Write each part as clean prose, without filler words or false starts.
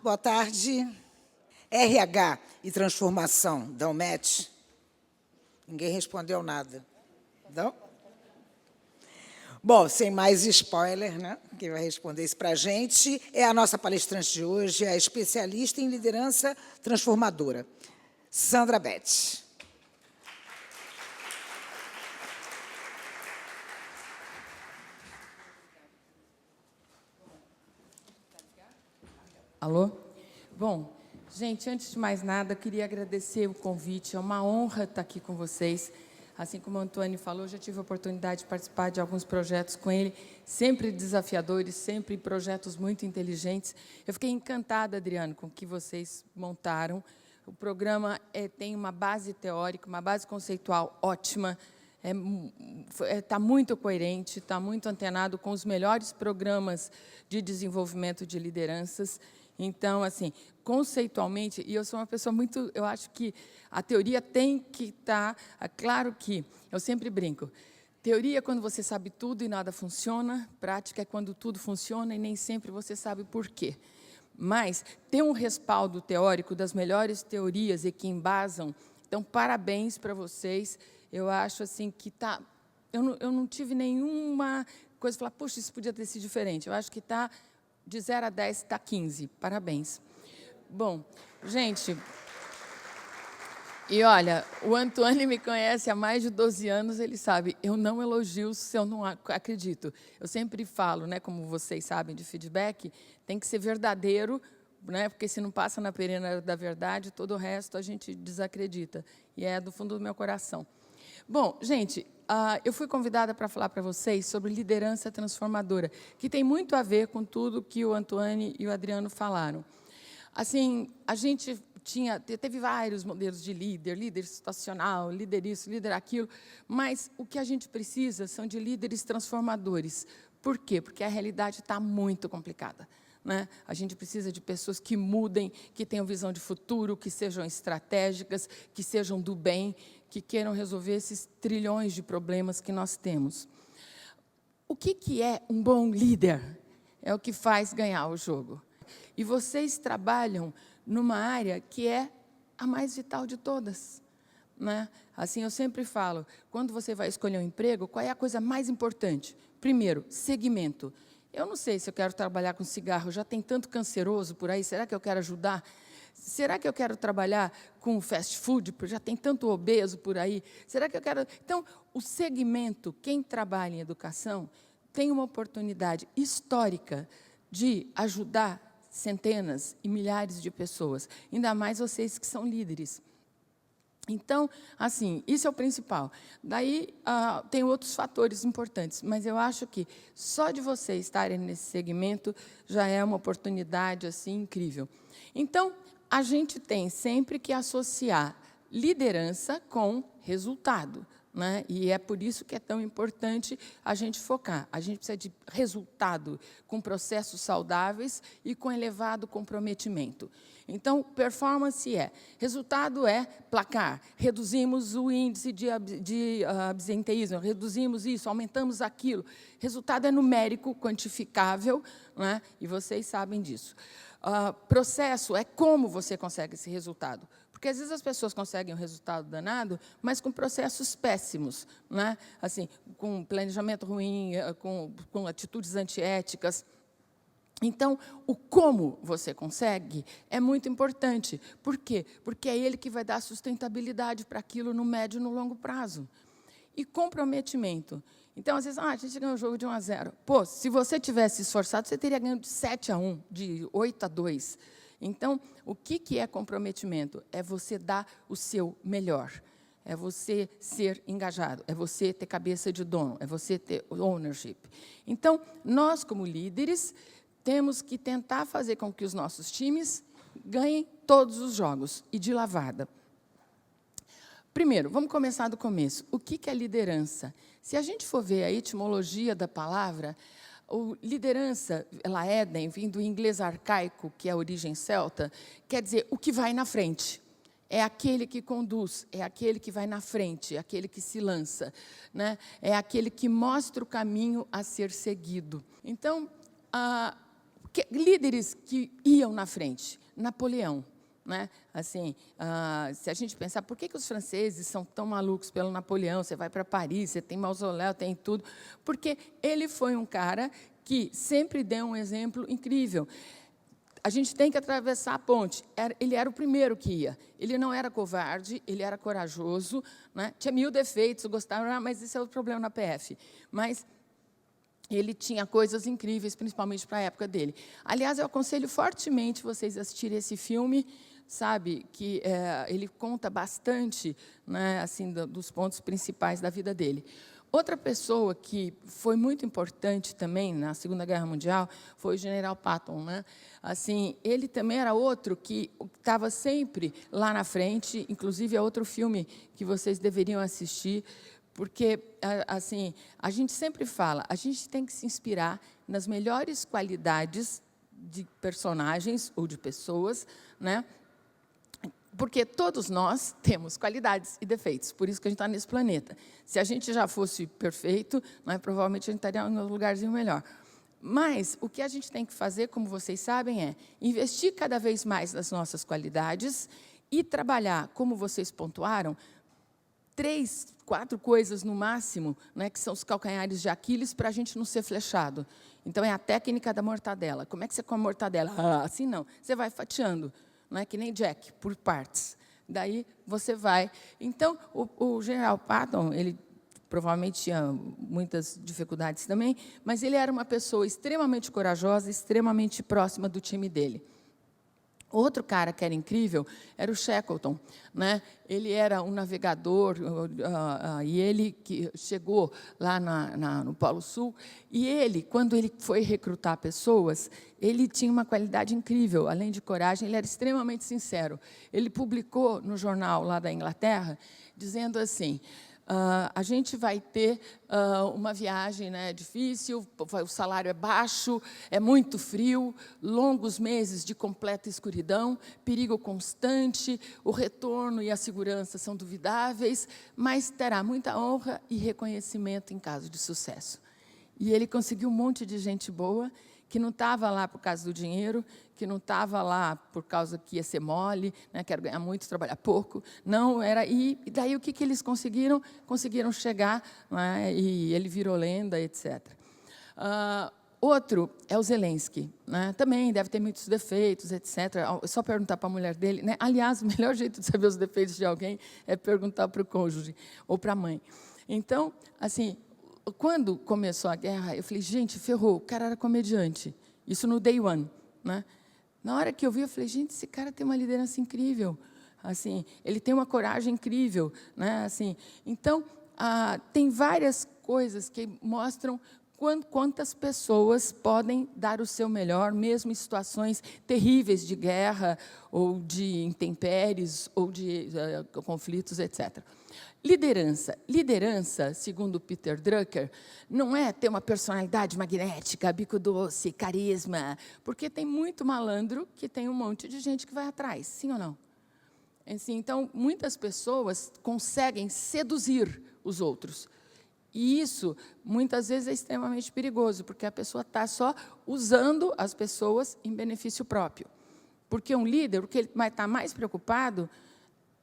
Boa tarde. RH e transformação, dão match? Ninguém respondeu nada. Não? Bom, sem mais spoiler, né? Quem vai responder isso para a gente é a nossa palestrante de hoje, a especialista em liderança transformadora, Sandra Beth. Alô? Bom, gente, antes de mais nada, queria agradecer o convite. É uma honra estar aqui com vocês. Assim como o Antônio falou, já tive a oportunidade de participar de alguns projetos com ele, sempre desafiadores, sempre projetos muito inteligentes. Eu fiquei encantada, Adriano, com o que vocês montaram. O programa tem uma base teórica, uma base conceitual ótima, está muito coerente, está muito antenado com os melhores programas de desenvolvimento de lideranças. Então, assim, conceitualmente, e eu sou uma pessoa muito... Eu acho que a teoria tem que estar... Claro que, eu sempre brinco, teoria é quando você sabe tudo e nada funciona, prática é quando tudo funciona e nem sempre você sabe por quê. Mas ter um respaldo teórico das melhores teorias e que embasam, então, parabéns para vocês. Eu acho assim que está... Eu não tive nenhuma coisa de falar, puxa, isso podia ter sido diferente. Eu acho que está... De 0 a 10, está 15. Parabéns. Bom, gente, e olha, o Antônio me conhece há mais de 12 anos, ele sabe, eu não elogio se eu não acredito. Eu sempre falo, né, como vocês sabem de feedback, tem que ser verdadeiro, né, porque se não passa na peneira da verdade, todo o resto a gente desacredita. E é do fundo do meu coração. Bom, gente, eu fui convidada para falar para vocês sobre liderança transformadora, que tem muito a ver com tudo que o Antônio e o Adriano falaram. Assim, a gente teve vários modelos de líder situacional, líder isso, líder aquilo, mas o que a gente precisa são de líderes transformadores. Por quê? Porque a realidade está muito complicada. Né? A gente precisa de pessoas que mudem, que tenham visão de futuro, que sejam estratégicas, que sejam do bem, que queiram resolver esses trilhões de problemas que nós temos. O que é um bom líder? É o que faz ganhar o jogo. E vocês trabalham numa área que é a mais vital de todas. Né? Assim, eu sempre falo, quando você vai escolher um emprego, qual é a coisa mais importante? Primeiro, segmento. Eu não sei se eu quero trabalhar com cigarro, já tem tanto canceroso por aí, será que eu quero ajudar? Será que eu quero trabalhar com fast food, porque já tem tanto obeso por aí? Será que eu quero... Então, o segmento, quem trabalha em educação, tem uma oportunidade histórica de ajudar centenas e milhares de pessoas, ainda mais vocês que são líderes. Então, assim, isso é o principal. Daí, tem outros fatores importantes, mas eu acho que só de vocês estarem nesse segmento já é uma oportunidade assim, incrível. Então, a gente tem sempre que associar liderança com resultado. Né? E é por isso que é tão importante a gente focar. A gente precisa de resultado com processos saudáveis e com elevado comprometimento. Então, performance resultado é placar. Reduzimos o índice de absenteísmo, reduzimos isso, aumentamos aquilo. Resultado é numérico, quantificável, né? E vocês sabem disso. Processo é como você consegue esse resultado. Porque, às vezes, as pessoas conseguem um resultado danado, mas com processos péssimos, né? Assim, com planejamento ruim, com atitudes antiéticas. Então, o como você consegue é muito importante. Por quê? Porque é ele que vai dar sustentabilidade para aquilo no médio e no longo prazo. E comprometimento. Então, às vezes, a gente ganhou o jogo de 1 a 0. Pô, se você tivesse esforçado, você teria ganho de 7 a 1, de 8 a 2. Então, o que é comprometimento? É você dar o seu melhor. É você ser engajado, é você ter cabeça de dono, é você ter ownership. Então, nós, como líderes, temos que tentar fazer com que os nossos times ganhem todos os jogos, e de lavada. Primeiro, vamos começar do começo. O que é liderança? Se a gente for ver a etimologia da palavra, liderança, Éden, vindo do inglês arcaico, que é a origem celta, quer dizer o que vai na frente. É aquele que conduz, é aquele que vai na frente, é aquele que se lança, né? É aquele que mostra o caminho a ser seguido. Então, líderes que iam na frente. Napoleão. Né? Assim, se a gente pensar, por que os franceses são tão malucos pelo Napoleão? Você vai para Paris, você tem mausoléu, tem tudo. Porque ele foi um cara que sempre deu um exemplo incrível. A gente tem que atravessar a ponte. Ele era o primeiro que ia. Ele não era covarde, ele era corajoso, né? Tinha 1000 defeitos, gostava, mas esse é o problema na PF. Mas ele tinha coisas incríveis, principalmente para a época dele. Aliás, eu aconselho fortemente vocês assistirem esse filme, sabe, que ele conta bastante, né, assim, dos pontos principais da vida dele. Outra pessoa que foi muito importante também na Segunda Guerra Mundial foi o General Patton, né? Assim, ele também era outro que estava sempre lá na frente, inclusive é outro filme que vocês deveriam assistir, porque, assim, a gente sempre fala, a gente tem que se inspirar nas melhores qualidades de personagens ou de pessoas, né? Porque todos nós temos qualidades e defeitos, por isso que a gente está nesse planeta. Se a gente já fosse perfeito, provavelmente a gente estaria em um lugarzinho melhor. Mas o que a gente tem que fazer, como vocês sabem, é investir cada vez mais nas nossas qualidades e trabalhar, como vocês pontuaram, 3, 4 coisas no máximo, né, que são os calcanhares de Aquiles, para a gente não ser flechado. Então, é a técnica da mortadela. Como é que você come mortadela? Assim não. Você vai fatiando. Não é que nem Jack, por partes. Daí você vai. Então, o General Patton, ele provavelmente tinha muitas dificuldades também, mas ele era uma pessoa extremamente corajosa, extremamente próxima do time dele. Outro cara que era incrível era o Shackleton, né? Ele era um navegador, e ele que chegou lá no Polo Sul, e ele, quando ele foi recrutar pessoas, ele tinha uma qualidade incrível, além de coragem, ele era extremamente sincero. Ele publicou no jornal lá da Inglaterra, dizendo assim: a gente vai ter uma viagem, né, difícil, o salário é baixo, é muito frio, longos meses de completa escuridão, perigo constante, o retorno e a segurança são duvidáveis, mas terá muita honra e reconhecimento em caso de sucesso. E ele conseguiu um monte de gente boa, que não estava lá por causa do dinheiro, que não estava lá por causa que ia ser mole, né, quero ganhar muito, trabalhar pouco. Não, era. E daí o que eles conseguiram? Conseguiram chegar, né, e ele virou lenda, etc. Outro é o Zelensky, né, também deve ter muitos defeitos, etc. É só perguntar para a mulher dele, né? Aliás, o melhor jeito de saber os defeitos de alguém é perguntar para o cônjuge ou para a mãe. Então, assim, quando começou a guerra, eu falei, gente, ferrou, o cara era comediante. Isso no day one, né? Na hora que eu vi, eu falei, gente, esse cara tem uma liderança incrível. Assim, ele tem uma coragem incrível, né? Assim, então, tem várias coisas que mostram quantas pessoas podem dar o seu melhor, mesmo em situações terríveis de guerra, ou de intempéries, ou de conflitos, etc. Liderança. Liderança, segundo Peter Drucker, não é ter uma personalidade magnética, bico doce, carisma, porque tem muito malandro que tem um monte de gente que vai atrás, sim ou não? Assim, então, muitas pessoas conseguem seduzir os outros. E isso, muitas vezes, é extremamente perigoso, porque a pessoa está só usando as pessoas em benefício próprio. Porque um líder, o que ele vai estar mais preocupado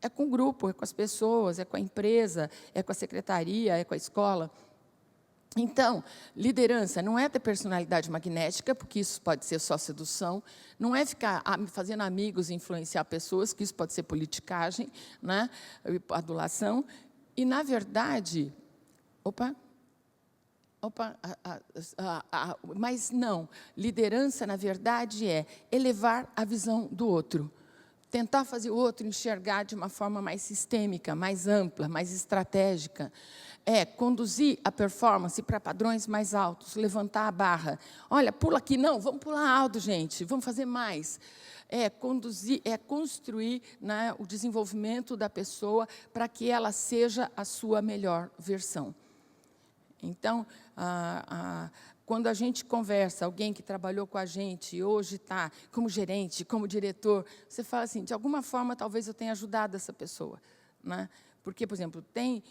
é com o grupo, é com as pessoas, é com a empresa, é com a secretaria, é com a escola. Então, liderança não é ter personalidade magnética, porque isso pode ser só sedução, não é ficar fazendo amigos e influenciar pessoas, que isso pode ser politicagem, né, adulação. E, na verdade, mas não, liderança, na verdade, é elevar a visão do outro. Tentar fazer o outro enxergar de uma forma mais sistêmica, mais ampla, mais estratégica. É conduzir a performance para padrões mais altos, levantar a barra. Olha, pula aqui, não, vamos pular alto, gente, vamos fazer mais. É conduzir, é construir, né, o desenvolvimento da pessoa para que ela seja a sua melhor versão. Então, quando a gente conversa, alguém que trabalhou com a gente e hoje está como gerente, como diretor, você fala assim, de alguma forma, talvez eu tenha ajudado essa pessoa, né? Porque, por exemplo, tem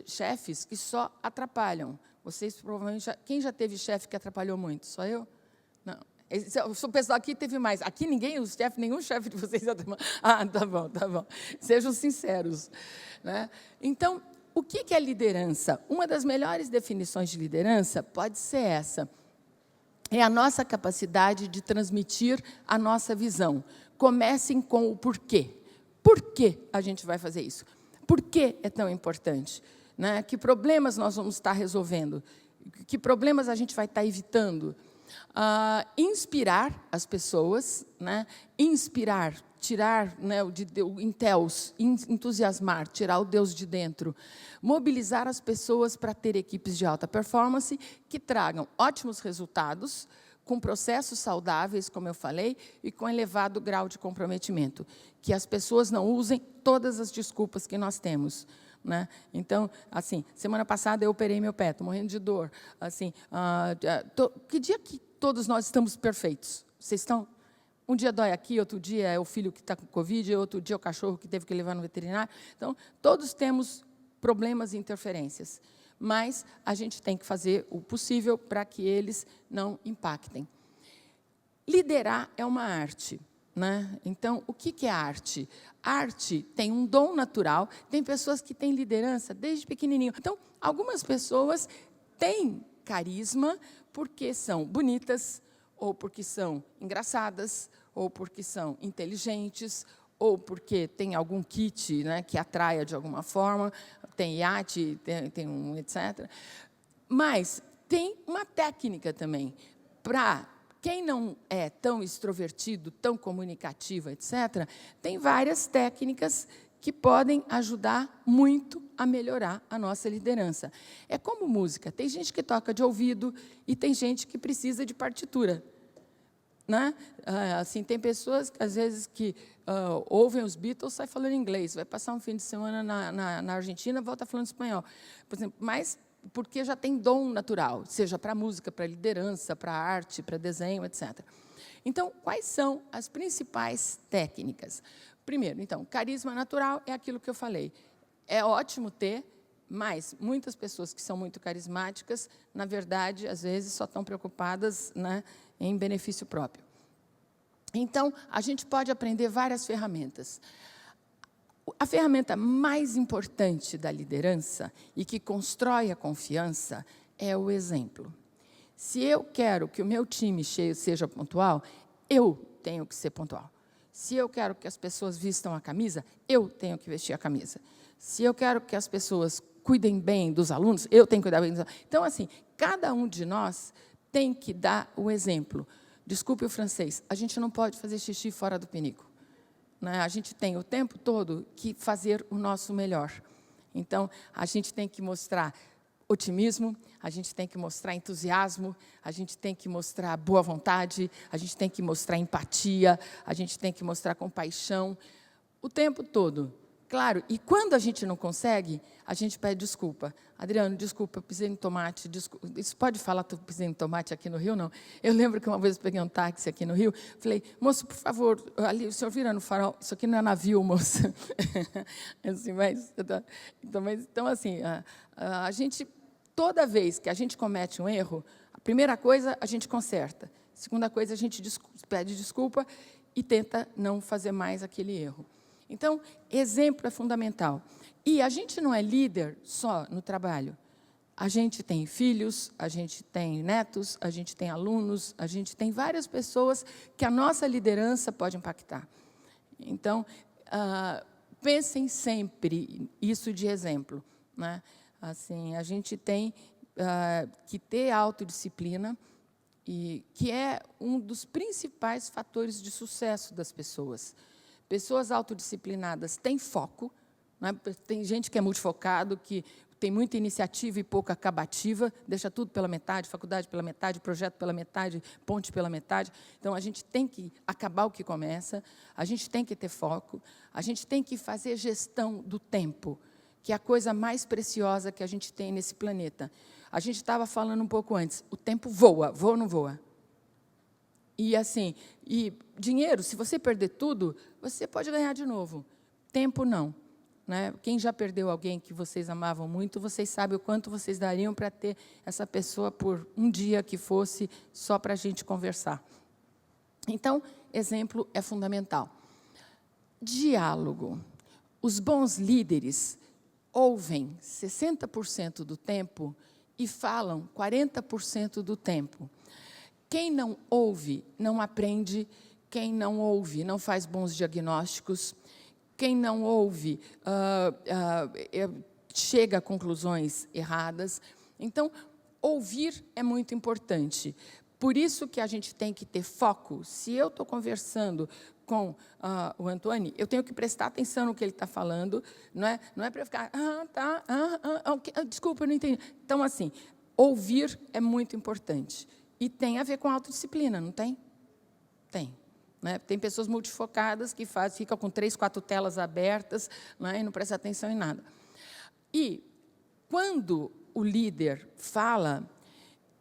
chefes que só atrapalham. Vocês provavelmente quem já teve chefe que atrapalhou muito? Só eu? Não. O pessoal aqui teve mais. Aqui ninguém, nenhum chefe de vocês... Ah, tá bom, tá bom. Sejam sinceros. Né? Então, o que é liderança? Uma das melhores definições de liderança pode ser essa. É a nossa capacidade de transmitir a nossa visão. Comecem com o porquê. Por que a gente vai fazer isso? Por que é tão importante? Né? Que problemas nós vamos estar resolvendo? Que problemas a gente vai estar evitando? Inspirar as pessoas, né? Inspirar, tirar, né, o enteos, entusiasmar, tirar o Deus de dentro, mobilizar as pessoas para ter equipes de alta performance que tragam ótimos resultados, com processos saudáveis, como eu falei, e com elevado grau de comprometimento, que as pessoas não usem todas as desculpas que nós temos. Né? Então, assim, semana passada eu operei meu pé, estou morrendo de dor. Assim, que dia que todos nós estamos perfeitos? Vocês estão? Um dia dói aqui, outro dia é o filho que está com Covid, outro dia é o cachorro que teve que levar no veterinário. Então, todos temos problemas e interferências, mas a gente tem que fazer o possível para que eles não impactem. Liderar é uma arte. Né? Então, o que é arte? Arte tem um dom natural, tem pessoas que têm liderança desde pequenininho. Então, algumas pessoas têm carisma porque são bonitas, ou porque são engraçadas, ou porque são inteligentes, ou porque tem algum kit, né, que atraia de alguma forma, tem iate, tem um etc. Mas tem uma técnica também para... Quem não é tão extrovertido, tão comunicativo, etc., tem várias técnicas que podem ajudar muito a melhorar a nossa liderança. É como música. Tem gente que toca de ouvido e tem gente que precisa de partitura. Né? Assim, tem pessoas que, às vezes, que ouvem os Beatles e saem falando inglês. Vai passar um fim de semana na Argentina, volta falando espanhol. Por exemplo, mas... porque já tem dom natural, seja para música, para liderança, para arte, para desenho, etc. Então, quais são as principais técnicas? Primeiro, então, carisma natural é aquilo que eu falei. É ótimo ter, mas muitas pessoas que são muito carismáticas, na verdade, às vezes, só estão preocupadas, né, em benefício próprio. Então, a gente pode aprender várias ferramentas. A ferramenta mais importante da liderança e que constrói a confiança é o exemplo. Se eu quero que o meu time seja pontual, eu tenho que ser pontual. Se eu quero que as pessoas vistam a camisa, eu tenho que vestir a camisa. Se eu quero que as pessoas cuidem bem dos alunos, eu tenho que cuidar bem dos alunos. Então, assim, cada um de nós tem que dar o exemplo. Desculpe o francês, a gente não pode fazer xixi fora do pinico. A gente tem o tempo todo que fazer o nosso melhor. Então, a gente tem que mostrar otimismo, a gente tem que mostrar entusiasmo, a gente tem que mostrar boa vontade, a gente tem que mostrar empatia, a gente tem que mostrar compaixão, o tempo todo. Claro, e quando a gente não consegue, a gente pede desculpa. Adriano, desculpa, eu pisei no tomate. Desculpa. Isso pode falar que eu pisei no tomate aqui no Rio, não? Eu lembro que uma vez eu peguei um táxi aqui no Rio, falei, moço, por favor, ali, o senhor vira no farol, isso aqui não é navio, moça. Assim, então, assim, a gente, toda vez que a gente comete um erro, a primeira coisa, a gente conserta. A segunda coisa, a gente pede desculpa e tenta não fazer mais aquele erro. Então, exemplo é fundamental. E a gente não é líder só no trabalho. A gente tem filhos, a gente tem netos, a gente tem alunos, a gente tem várias pessoas que a nossa liderança pode impactar. Então, pensem sempre isso de exemplo. Né? Assim, a gente tem que ter autodisciplina, e que é um dos principais fatores de sucesso das pessoas. Pessoas autodisciplinadas têm foco, né? Tem gente que é multifocado, que tem muita iniciativa e pouca acabativa, deixa tudo pela metade, faculdade pela metade, projeto pela metade, ponte pela metade. Então, a gente tem que acabar o que começa, a gente tem que ter foco, a gente tem que fazer gestão do tempo, que é a coisa mais preciosa que a gente tem nesse planeta. A gente estava falando um pouco antes, o tempo voa, voa ou não voa? E, assim, dinheiro, se você perder tudo, você pode ganhar de novo. Tempo, não. Né? Quem já perdeu alguém que vocês amavam muito, vocês sabem o quanto vocês dariam para ter essa pessoa por um dia que fosse só para a gente conversar. Então, exemplo é fundamental. Diálogo. Os bons líderes ouvem 60% do tempo e falam 40% do tempo. Quem não ouve, não aprende. Quem não ouve, não faz bons diagnósticos. Quem não ouve, chega a conclusões erradas. Então, ouvir é muito importante. Por isso que a gente tem que ter foco. Se eu estou conversando com o Antônio, eu tenho que prestar atenção no que ele está falando, não é para eu ficar, desculpa, eu não entendi. Então, assim, ouvir é muito importante. E tem a ver com autodisciplina, não tem? Tem. Né? Tem pessoas multifocadas que ficam com 3, 4 telas abertas, né, e não prestam atenção em nada. E, quando o líder fala,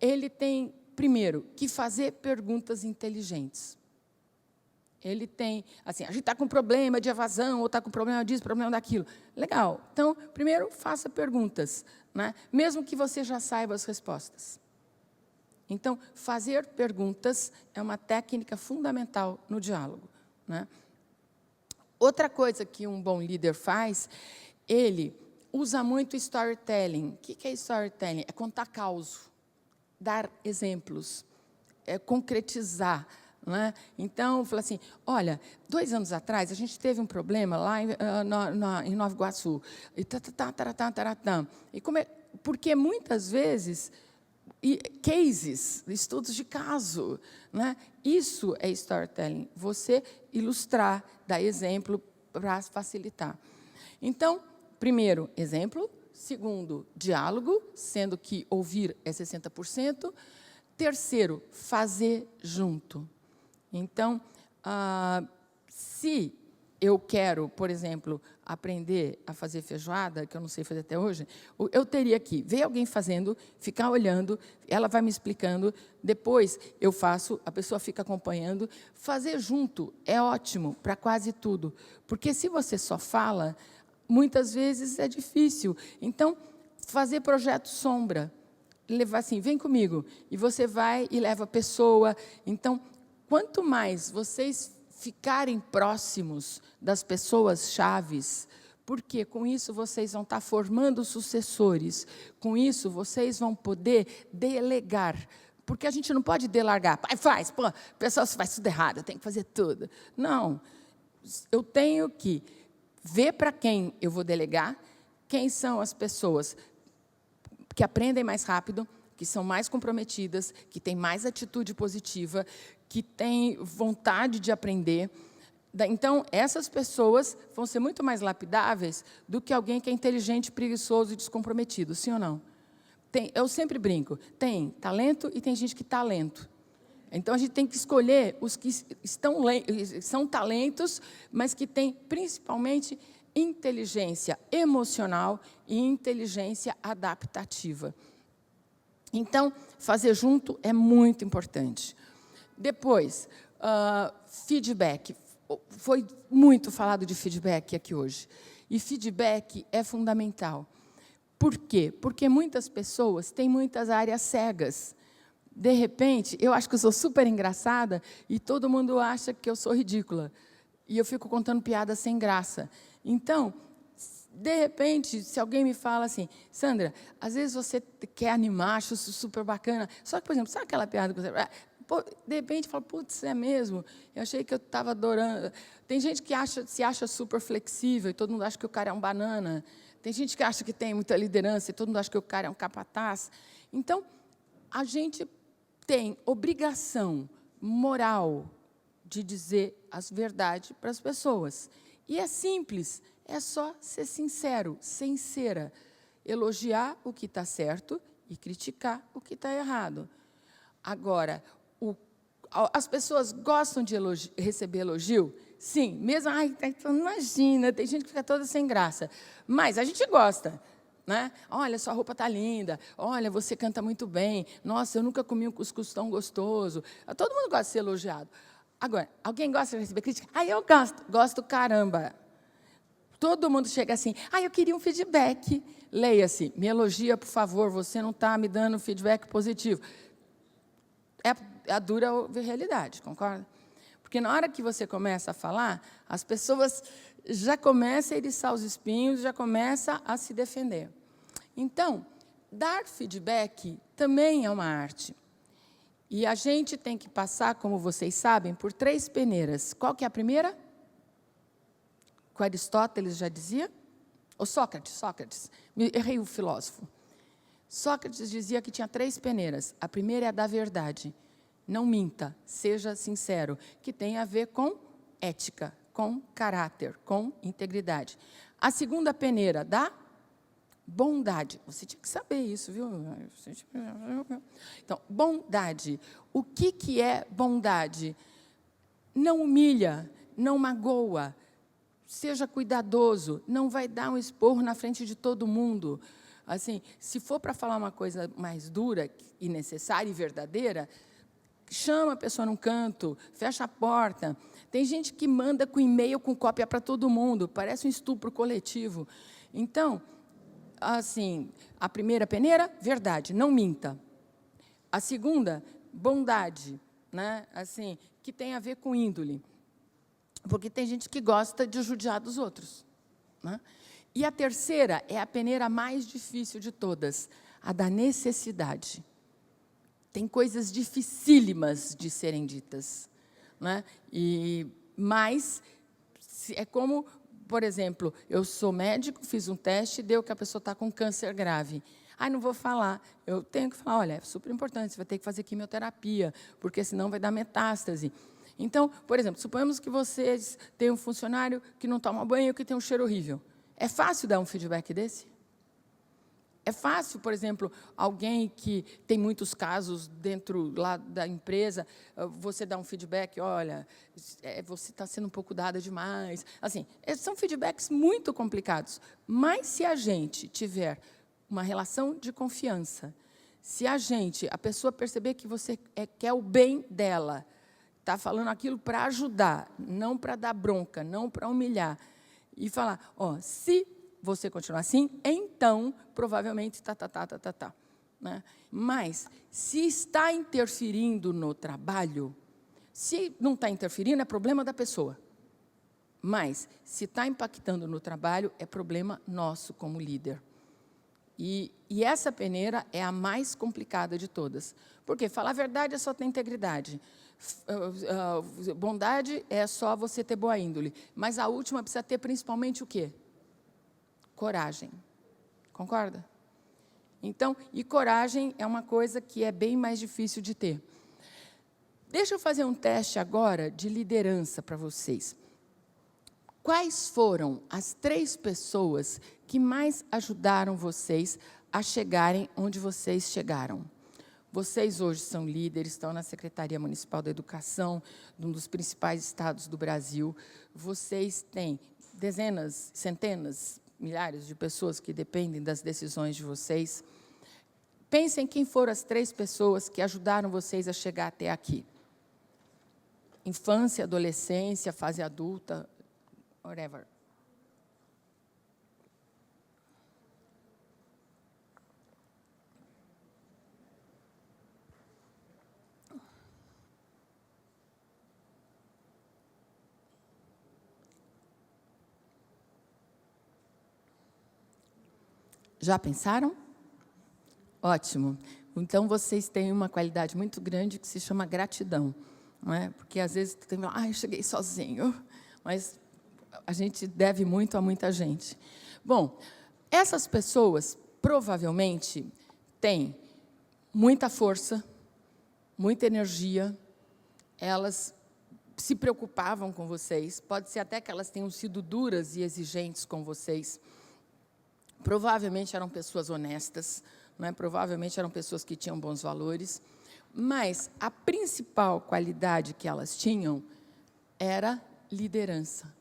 ele tem, primeiro, que fazer perguntas inteligentes. Ele tem, assim, a gente está com problema de evasão, ou está com problema disso, problema daquilo. Legal. Então, primeiro, faça perguntas, né? Mesmo que você já saiba as respostas. Então, fazer perguntas é uma técnica fundamental no diálogo, né? Outra coisa que um bom líder faz, ele usa muito storytelling. O que é storytelling? É contar causo, dar exemplos, concretizar. Né? Então, fala assim, olha, 2 anos atrás, a gente teve um problema lá em Nova Iguaçu. E porque, muitas vezes, cases, estudos de caso, né? Isso é storytelling, você ilustrar, dar exemplo para facilitar. Então, primeiro, exemplo. Segundo, diálogo, sendo que ouvir é 60%. Terceiro, fazer junto. Então, se eu quero, por exemplo, aprender a fazer feijoada, que eu não sei fazer até hoje, eu teria que ver alguém fazendo, ficar olhando, ela vai me explicando, depois eu faço, a pessoa fica acompanhando. Fazer junto é ótimo para quase tudo, porque se você só fala, muitas vezes é difícil. Então, fazer projeto sombra, levar assim, vem comigo, e você vai e leva a pessoa. Então, quanto mais vocês ficarem próximos das pessoas chaves, porque com isso vocês vão estar formando sucessores, com isso vocês vão poder delegar, porque a gente não pode delargar, pai, faz, pô, o pessoal faz tudo errado, eu tenho que fazer tudo. Não, eu tenho que ver para quem eu vou delegar, quem são as pessoas que aprendem mais rápido, que são mais comprometidas, que têm mais atitude positiva, que têm vontade de aprender. Então, essas pessoas vão ser muito mais lapidáveis do que alguém que é inteligente, preguiçoso e descomprometido, sim ou não? Eu sempre brinco, tem talento e tem gente que está lento. Então, a gente tem que escolher os que são talentos, mas que têm, principalmente, inteligência emocional e inteligência adaptativa. Então, fazer junto é muito importante. Depois, feedback. Foi muito falado de feedback aqui hoje. E feedback é fundamental. Por quê? Porque muitas pessoas têm muitas áreas cegas. De repente, eu acho que eu sou super engraçada e todo mundo acha que eu sou ridícula. E eu fico contando piadas sem graça. Então, de repente, se alguém me fala assim, Sandra, às vezes você quer animar, acho isso super bacana, só que, por exemplo, sabe aquela piada que você... De repente, fala, putz, é mesmo? Eu achei que eu estava adorando. Tem gente que se acha super flexível e todo mundo acha que o cara é um banana. Tem gente que acha que tem muita liderança e todo mundo acha que o cara é um capataz. Então, a gente tem obrigação moral de dizer as verdades para as pessoas. E é simples, é só ser sincero, sincera. Elogiar o que está certo e criticar o que está errado. Agora, as pessoas gostam de receber elogio? Sim, mesmo, imagina, tem gente que fica toda sem graça. Mas a gente gosta. Né? Olha, sua roupa está linda, olha, você canta muito bem, nossa, eu nunca comi um cuscuz tão gostoso. Todo mundo gosta de ser elogiado. Agora, alguém gosta de receber crítica? Eu gosto caramba. Todo mundo chega assim, eu queria um feedback. Leia-se, me elogia, por favor, você não está me dando feedback positivo. É a dura realidade, concorda? Porque na hora que você começa a falar, as pessoas já começam a eriçar os espinhos, já começam a se defender. Então, dar feedback também é uma arte. E a gente tem que passar, como vocês sabem, por 3 peneiras. Qual que é a primeira? Que Aristóteles já dizia? Ou Sócrates. Errei o filósofo. Sócrates dizia que tinha 3 peneiras. A primeira é a da verdade. Não minta, seja sincero, que tem a ver com ética, com caráter, com integridade. A segunda peneira, da bondade. Você tinha que saber isso, viu? Então, bondade. O que é bondade? Não humilha, não magoa, seja cuidadoso, não vai dar um esporro na frente de todo mundo. Assim, se for para falar uma coisa mais dura e necessária e verdadeira, chama a pessoa num canto, fecha a porta. Tem gente que manda com e-mail, com cópia para todo mundo, parece um estupro coletivo. Então, assim, a primeira peneira, verdade, não minta. A segunda, bondade, né? Assim, que tem a ver com índole. Porque tem gente que gosta de judiar dos outros, né? E a terceira é a peneira mais difícil de todas, a da necessidade. Tem coisas dificílimas de serem ditas, né? Mas é como, por exemplo, eu sou médico, fiz um teste, deu que a pessoa está com câncer grave. Não vou falar. Eu tenho que falar, olha, é super importante, você vai ter que fazer quimioterapia, porque senão vai dar metástase. Então, por exemplo, suponhamos que vocês têm um funcionário que não toma banho, que tem um cheiro horrível. É fácil dar um feedback desse? É fácil, por exemplo, alguém que tem muitos casos dentro lá da empresa, você dá um feedback, olha, você está sendo um pouco dada demais. Assim, são feedbacks muito complicados. Mas, se a gente tiver uma relação de confiança, se a pessoa perceber que você quer o bem dela, está falando aquilo para ajudar, não para dar bronca, não para humilhar, e falar, se você continuar assim, então, provavelmente, né? Mas, se está interferindo no trabalho, se não está interferindo, é problema da pessoa. Mas, se está impactando no trabalho, é problema nosso como líder. E essa peneira é a mais complicada de todas. Porque falar a verdade é só ter integridade. Bondade é só você ter boa índole. Mas a última precisa ter principalmente o quê? Coragem. Concorda? Então, e coragem é uma coisa que é bem mais difícil de ter. Deixa eu fazer um teste agora de liderança para vocês. Quais foram as 3 pessoas que mais ajudaram vocês a chegarem onde vocês chegaram? Vocês hoje são líderes, estão na Secretaria Municipal da Educação, de um dos principais estados do Brasil. Vocês têm dezenas, centenas, milhares de pessoas que dependem das decisões de vocês. Pensem quem foram as 3 pessoas que ajudaram vocês a chegar até aqui. Infância, adolescência, fase adulta, whatever. Já pensaram? Ótimo. Então, vocês têm uma qualidade muito grande que se chama gratidão. Não é? Porque, às vezes, tem eu cheguei sozinho. Mas a gente deve muito a muita gente. Bom, essas pessoas, provavelmente, têm muita força, muita energia, elas se preocupavam com vocês, pode ser até que elas tenham sido duras e exigentes com vocês. Provavelmente eram pessoas honestas, não é? Provavelmente eram pessoas que tinham bons valores, mas a principal qualidade que elas tinham era liderança,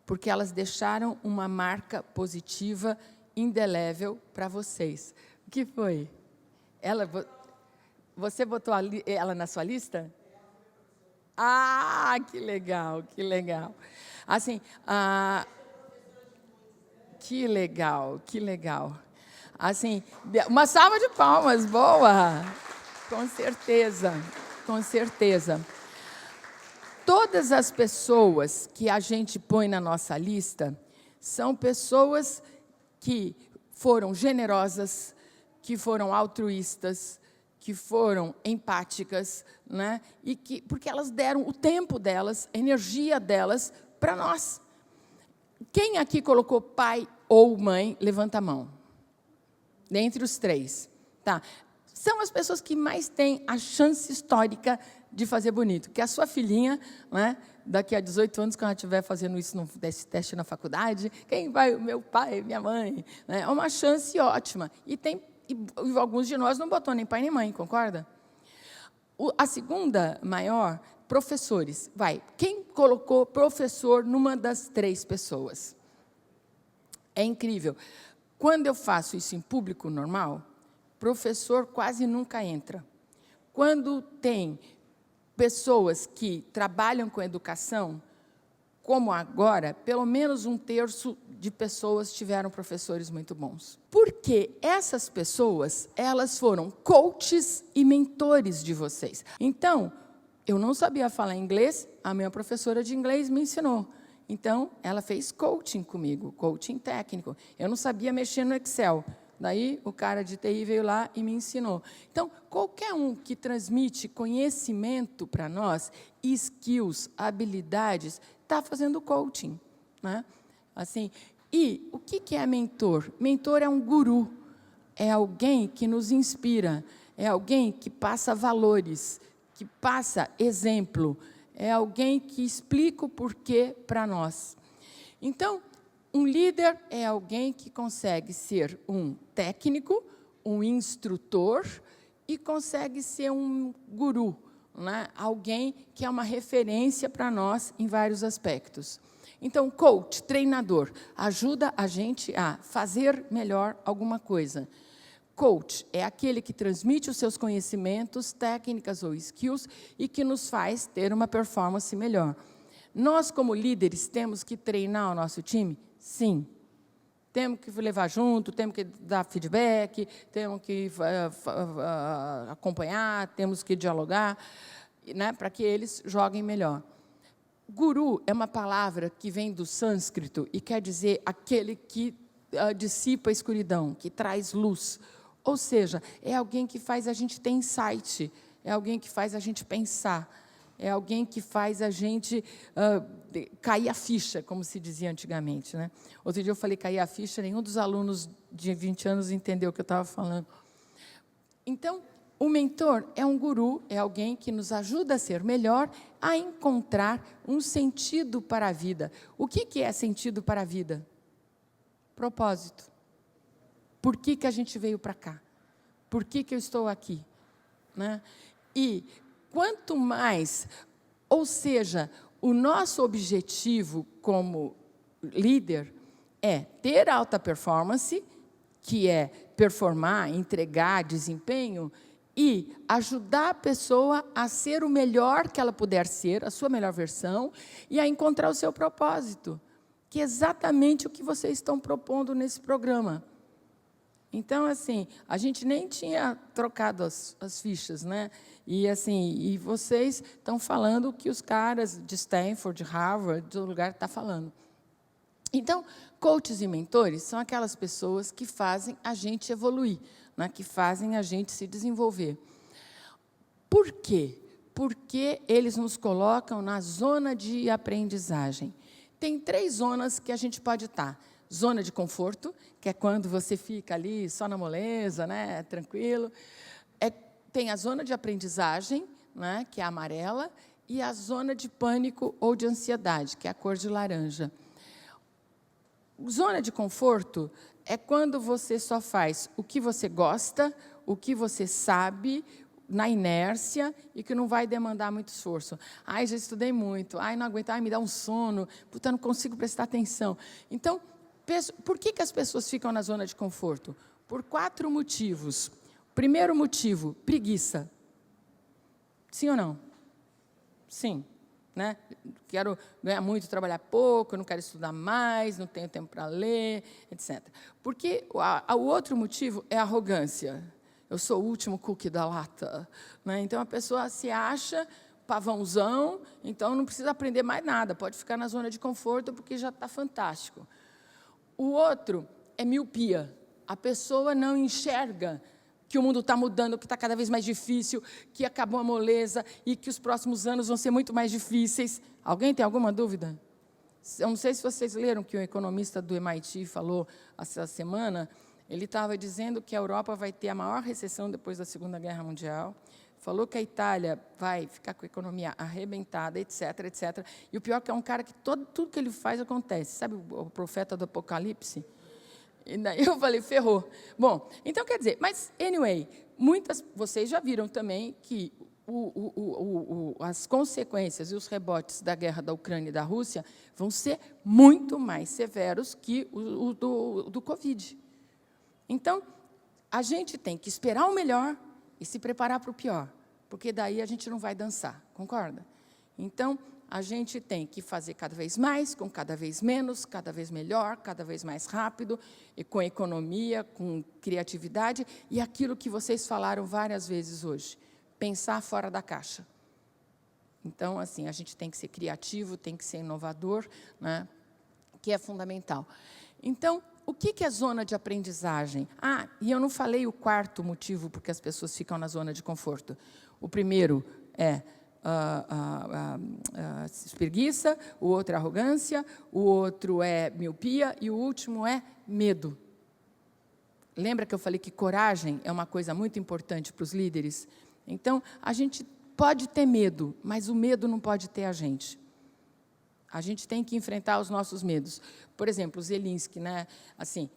porque elas deixaram uma marca positiva, indelével para vocês. O que foi? Você botou ela na sua lista? Que legal, que legal. Assim, que legal, que legal. Assim, uma salva de palmas, boa. Com certeza, com certeza. Todas as pessoas que a gente põe na nossa lista são pessoas que foram generosas, que foram altruístas, que foram empáticas, né? Porque elas deram o tempo delas, a energia delas para nós. Quem aqui colocou pai ou mãe, levanta a mão. Dentre os 3. Tá. São as pessoas que mais têm a chance histórica de fazer bonito. Que a sua filhinha, né, daqui a 18 anos, quando ela estiver fazendo isso desse teste na faculdade, quem vai? O meu pai, minha mãe. Né? É uma chance ótima. E alguns de nós não botou nem pai nem mãe, concorda? A segunda maior, professores. Quem colocou professor numa das 3 pessoas? É incrível. Quando eu faço isso em público normal, professor quase nunca entra. Quando tem pessoas que trabalham com educação, como agora, pelo menos 1/3 de pessoas tiveram professores muito bons. Porque essas pessoas, elas foram coaches e mentores de vocês. Então, eu não sabia falar inglês, a minha professora de inglês me ensinou. Então, ela fez coaching comigo, coaching técnico. Eu não sabia mexer no Excel. Daí, o cara de TI veio lá e me ensinou. Então, qualquer um que transmite conhecimento para nós, skills, habilidades, está fazendo coaching. Né? Assim, e o que é mentor? Mentor é um guru, é alguém que nos inspira, é alguém que passa valores, que passa exemplo, é alguém que explica o porquê para nós. Então, um líder é alguém que consegue ser um técnico, um instrutor e consegue ser um guru, né? Alguém que é uma referência para nós em vários aspectos. Então, coach, treinador, ajuda a gente a fazer melhor alguma coisa. Coach é aquele que transmite os seus conhecimentos, técnicas ou skills e que nos faz ter uma performance melhor. Nós, como líderes, temos que treinar o nosso time? Sim. Temos que levar junto, temos que dar feedback, temos que acompanhar, temos que dialogar, né, para que eles joguem melhor. Guru é uma palavra que vem do sânscrito e quer dizer aquele que dissipa a escuridão, que traz luz. Ou seja, é alguém que faz a gente ter insight, é alguém que faz a gente pensar, é alguém que faz a gente cair a ficha, como se dizia antigamente. Né? Outro dia eu falei cair a ficha, nenhum dos alunos de 20 anos entendeu o que eu estava falando. Então, o mentor é um guru, é alguém que nos ajuda a ser melhor, a encontrar um sentido para a vida. O que é sentido para a vida? Propósito. Por que a gente veio para cá? Por que eu estou aqui? Né? E quanto mais, ou seja, o nosso objetivo como líder é ter alta performance, que é performar, entregar desempenho, e ajudar a pessoa a ser o melhor que ela puder ser, a sua melhor versão, e a encontrar o seu propósito, que é exatamente o que vocês estão propondo nesse programa. Então, assim, a gente nem tinha trocado as fichas, né? E vocês estão falando o que os caras de Stanford, de Harvard, do lugar estão falando. Então, coaches e mentores são aquelas pessoas que fazem a gente evoluir, né? Que fazem a gente se desenvolver. Por quê? Porque eles nos colocam na zona de aprendizagem. Tem 3 zonas que a gente pode estar. Zona de conforto, que é quando você fica ali só na moleza, né, tranquilo. Tem a zona de aprendizagem, né, que é a amarela, e a zona de pânico ou de ansiedade, que é a cor de laranja. Zona de conforto é quando você só faz o que você gosta, o que você sabe, na inércia e que não vai demandar muito esforço. Ai, já estudei muito. Ai, não aguento. Ai, me dá um sono. Puta, não consigo prestar atenção. Então, por que as pessoas ficam na zona de conforto? Por 4 motivos. Primeiro motivo, preguiça. Sim ou não? Sim. Né? Quero ganhar muito, trabalhar pouco, não quero estudar mais, não tenho tempo para ler, etc. Porque o outro motivo é a arrogância. Eu sou o último cookie da lata. Né? Então, a pessoa se acha pavãozão, então não precisa aprender mais nada, pode ficar na zona de conforto, porque já está fantástico. O outro é miopia. A pessoa não enxerga que o mundo está mudando, que está cada vez mais difícil, que acabou a moleza e que os próximos anos vão ser muito mais difíceis. Alguém tem alguma dúvida? Eu não sei se vocês leram que o economista do MIT falou essa semana. Ele estava dizendo que a Europa vai ter a maior recessão depois da Segunda Guerra Mundial. Falou que a Itália vai ficar com a economia arrebentada, etc., etc. E o pior é que é um cara que tudo que ele faz acontece. Sabe o profeta do Apocalipse? E daí eu falei, ferrou. Bom, então quer dizer, mas, anyway, vocês já viram também que as consequências e os rebotes da guerra da Ucrânia e da Rússia vão ser muito mais severos que o do Covid. Então, a gente tem que esperar o melhor e se preparar para o pior, porque daí a gente não vai dançar, concorda? Então, a gente tem que fazer cada vez mais, com cada vez menos, cada vez melhor, cada vez mais rápido, e com economia, com criatividade, e aquilo que vocês falaram várias vezes hoje, pensar fora da caixa. Então, assim, a gente tem que ser criativo, tem que ser inovador, né, que é fundamental. Então, o que é zona de aprendizagem? E eu não falei o quarto motivo porque as pessoas ficam na zona de conforto. O primeiro é preguiça, o outro é arrogância, o outro é miopia e o último é medo. Lembra que eu falei que coragem é uma coisa muito importante para os líderes? Então, a gente pode ter medo, mas o medo não pode ter a gente. A gente tem que enfrentar os nossos medos. Por exemplo, o Zelensky, né? Assim,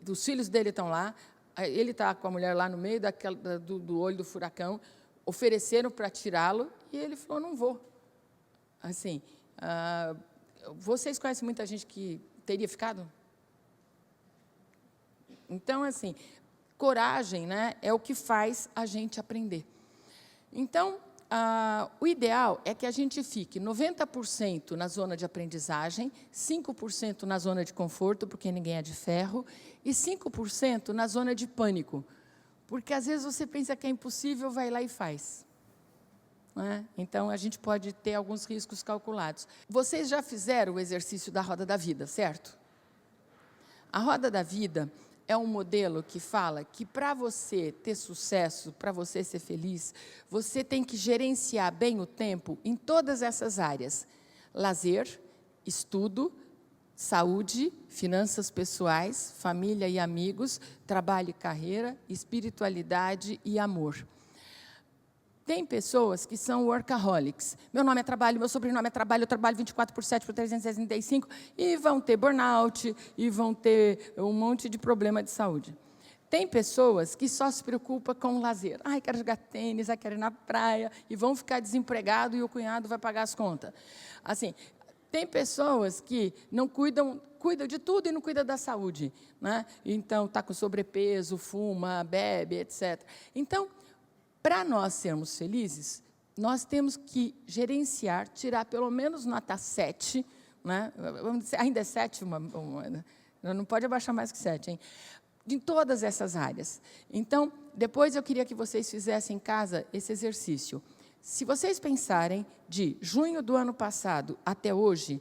os filhos dele estão lá, ele está com a mulher lá no meio do olho do furacão, ofereceram para tirá-lo, e ele falou, não vou. Assim, vocês conhecem muita gente que teria ficado? Então, assim, coragem, né, é o que faz a gente aprender. Então, o ideal é que a gente fique 90% na zona de aprendizagem, 5% na zona de conforto, porque ninguém é de ferro, e 5% na zona de pânico. Porque, às vezes, você pensa que é impossível, vai lá e faz. Não é? Então, a gente pode ter alguns riscos calculados. Vocês já fizeram o exercício da roda da vida, certo? A roda da vida é um modelo que fala que, para você ter sucesso, para você ser feliz, você tem que gerenciar bem o tempo em todas essas áreas. Lazer, estudo, saúde, finanças pessoais, família e amigos, trabalho e carreira, espiritualidade e amor. Tem pessoas que são workaholics. Meu nome é trabalho, meu sobrenome é trabalho, eu trabalho 24/7 por 365, e vão ter burnout, e vão ter um monte de problema de saúde. Tem pessoas que só se preocupam com o lazer. Quero jogar tênis, quero ir na praia, e vão ficar desempregados e o cunhado vai pagar as contas. Assim, tem pessoas que não cuidam de tudo e não cuidam da saúde, né? Então, está com sobrepeso, fuma, bebe, etc. Então, para nós sermos felizes, nós temos que gerenciar, tirar pelo menos nota 7, né? Vamos dizer, ainda é 7, não pode abaixar mais que 7, hein? Em todas essas áreas. Então, depois eu queria que vocês fizessem em casa esse exercício. Se vocês pensarem de junho do ano passado até hoje,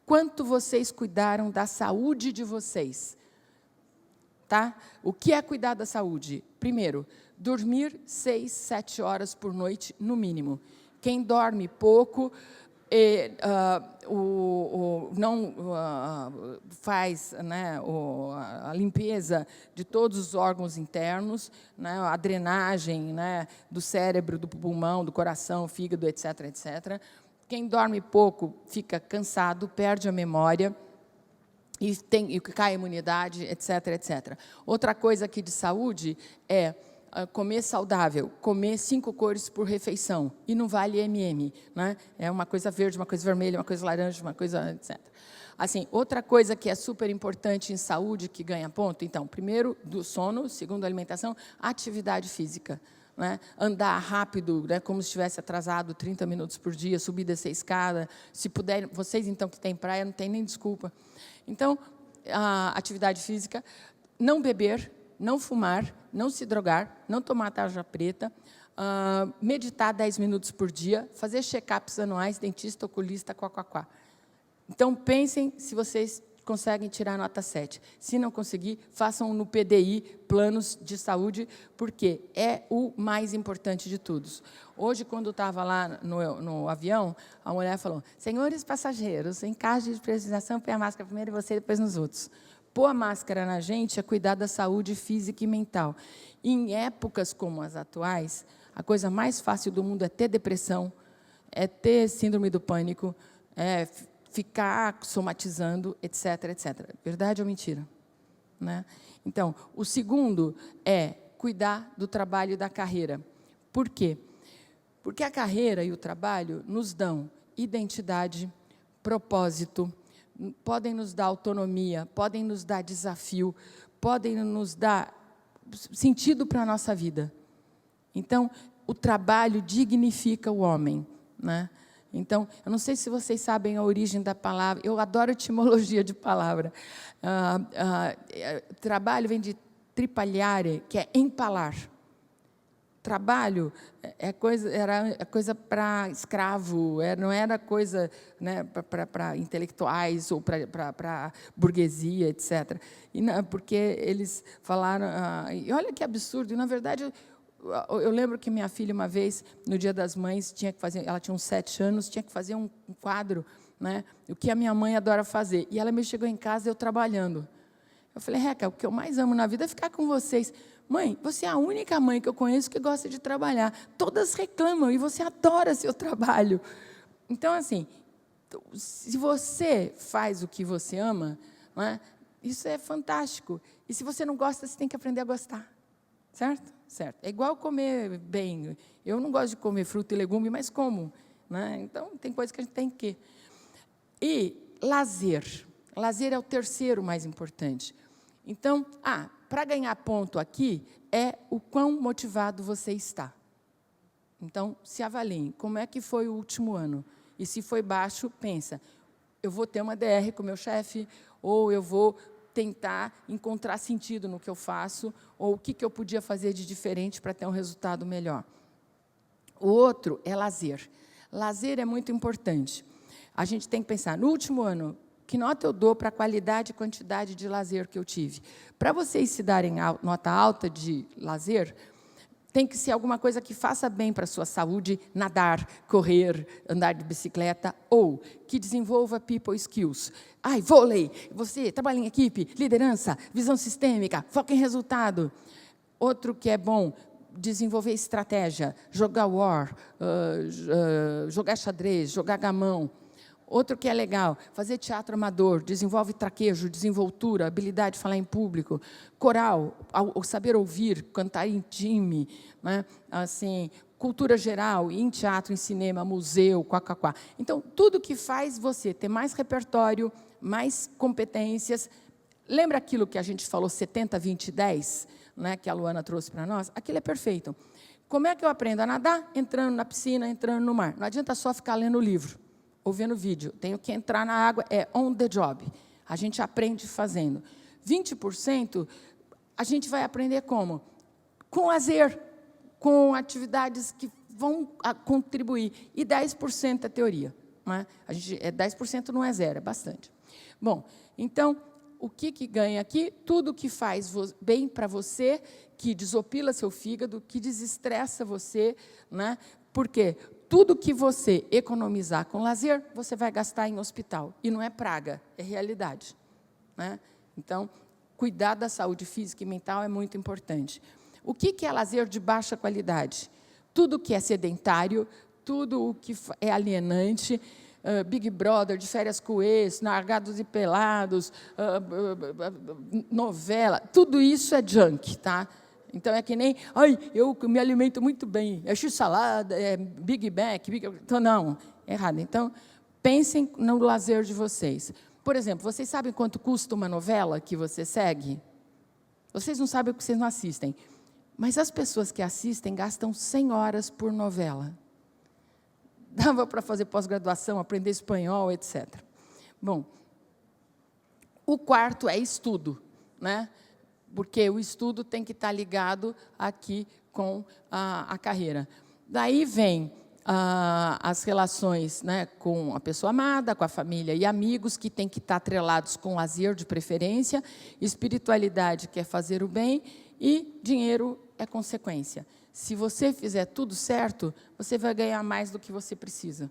quanto vocês cuidaram da saúde de vocês? Tá? O que é cuidar da saúde? Primeiro, dormir 6, 7 horas por noite, no mínimo. Quem dorme pouco não faz, né, a limpeza de todos os órgãos internos, né, a drenagem, né, do cérebro, do pulmão, do coração, fígado, etc., etc. Quem dorme pouco fica cansado, perde a memória, e cai a imunidade, etc., etc. Outra coisa aqui de saúde é comer saudável, comer 5 cores por refeição, e não vale MM, né? É uma coisa verde, uma coisa vermelha, uma coisa laranja, uma coisa, etc. Assim, outra coisa que é super importante em saúde, que ganha ponto, então, primeiro, do sono, segundo, alimentação, atividade física. Né? Andar rápido, né, como se estivesse atrasado 30 minutos por dia, subir e descer a escada. Se puder, vocês, então, que têm praia, não tem nem desculpa. Então, a atividade física, não beber, não fumar, não se drogar, não tomar tarja preta, meditar 10 minutos por dia, fazer check-ups anuais, dentista, oculista, quá. Então, pensem se vocês conseguem tirar nota 7. Se não conseguir, façam no PDI, planos de saúde, porque é o mais importante de todos. Hoje, quando estava lá no avião, a mulher falou, senhores passageiros, em caso de precisação, põe a máscara primeiro em você, depois nos outros. Pôr a máscara na gente é cuidar da saúde física e mental. Em épocas como as atuais, a coisa mais fácil do mundo é ter depressão, é ter síndrome do pânico, é ficar somatizando, etc., etc. Verdade ou mentira? Né? Então, o segundo é cuidar do trabalho e da carreira. Por quê? Porque a carreira e o trabalho nos dão identidade, propósito, podem nos dar autonomia, podem nos dar desafio, podem nos dar sentido para a nossa vida. Então, o trabalho dignifica o homem, né? Então, eu não sei se vocês sabem a origem da palavra, eu adoro etimologia de palavra. Trabalho vem de tripaliare, que é empalar. Trabalho era coisa para escravo, não era coisa, né, para intelectuais ou para burguesia, etc. E não, porque eles falaram... e olha que absurdo, e, na verdade... Eu lembro que minha filha, uma vez, no Dia das Mães, tinha que fazer, ela tinha uns 7 anos, tinha que fazer um quadro, né, o que a minha mãe adora fazer. E ela me chegou em casa, eu trabalhando. Eu falei, Reca, o que eu mais amo na vida é ficar com vocês. Mãe, você é a única mãe que eu conheço que gosta de trabalhar. Todas reclamam e você adora seu trabalho. Então, assim, se você faz o que você ama, né, isso é fantástico. E se você não gosta, você tem que aprender a gostar. Certo? Certo. É igual comer bem. Eu não gosto de comer fruta e legume, mas como, né? Então, tem coisas que a gente tem que... E lazer. Lazer é o terceiro mais importante. Então, para ganhar ponto aqui, é o quão motivado você está. Então, se avaliem. Como é que foi o último ano? E se foi baixo, pensa, eu vou ter uma DR com o meu chefe, ou eu vou tentar encontrar sentido no que eu faço, ou o que eu podia fazer de diferente para ter um resultado melhor. O outro é lazer. Lazer é muito importante. A gente tem que pensar, no último ano, que nota eu dou para a qualidade e quantidade de lazer que eu tive? Para vocês se darem nota alta de lazer, tem que ser alguma coisa que faça bem para a sua saúde, nadar, correr, andar de bicicleta, ou que desenvolva people skills. Vôlei, você trabalha em equipe, liderança, visão sistêmica, foco em resultado. Outro que é bom, desenvolver estratégia, jogar war, jogar xadrez, jogar gamão. Outro que é legal, fazer teatro amador, desenvolve traquejo, desenvoltura, habilidade de falar em público, coral, saber ouvir, cantar em time, né? Assim, cultura geral, em teatro, em cinema, museu, quá. Então, tudo que faz você ter mais repertório, mais competências. Lembra aquilo que a gente falou, 70, 20, 10, né, que a Luana trouxe para nós? Aquilo é perfeito. Como é que eu aprendo a nadar? Entrando na piscina, entrando no mar. Não adianta só ficar lendo o livro ou vendo vídeo. Tenho que entrar na água, é on the job. A gente aprende fazendo. 20%, a gente vai aprender como? Com lazer, com atividades que vão contribuir. E 10% é teoria. Né? 10% não é zero, é bastante. Bom, então, o que ganha aqui? Tudo que faz bem para você, que desopila seu fígado, que desestressa você, né? Porque tudo que você economizar com lazer, você vai gastar em hospital. E não é praga, é realidade. Né? Então, cuidar da saúde física e mental é muito importante. O que é lazer de baixa qualidade? Tudo que é sedentário, tudo o que é alienante, Big Brother, de férias com ex, Largados e Pelados, novela, tudo isso é junk, tá? Então, é que nem, eu me alimento muito bem, é x-salada, é Big Mac, então, não, errado. Então, pensem no lazer de vocês. Por exemplo, vocês sabem quanto custa uma novela que você segue? Vocês não sabem porque vocês não assistem. Mas as pessoas que assistem gastam 100 horas por novela. Dava para fazer pós-graduação, aprender espanhol, etc. Bom, o quarto é estudo, né? Porque o estudo tem que estar ligado aqui com a carreira. Daí vem as relações, né, com a pessoa amada, com a família e amigos, que tem que estar atrelados com lazer de preferência, espiritualidade, que é fazer o bem, e dinheiro é consequência. Se você fizer tudo certo, você vai ganhar mais do que você precisa.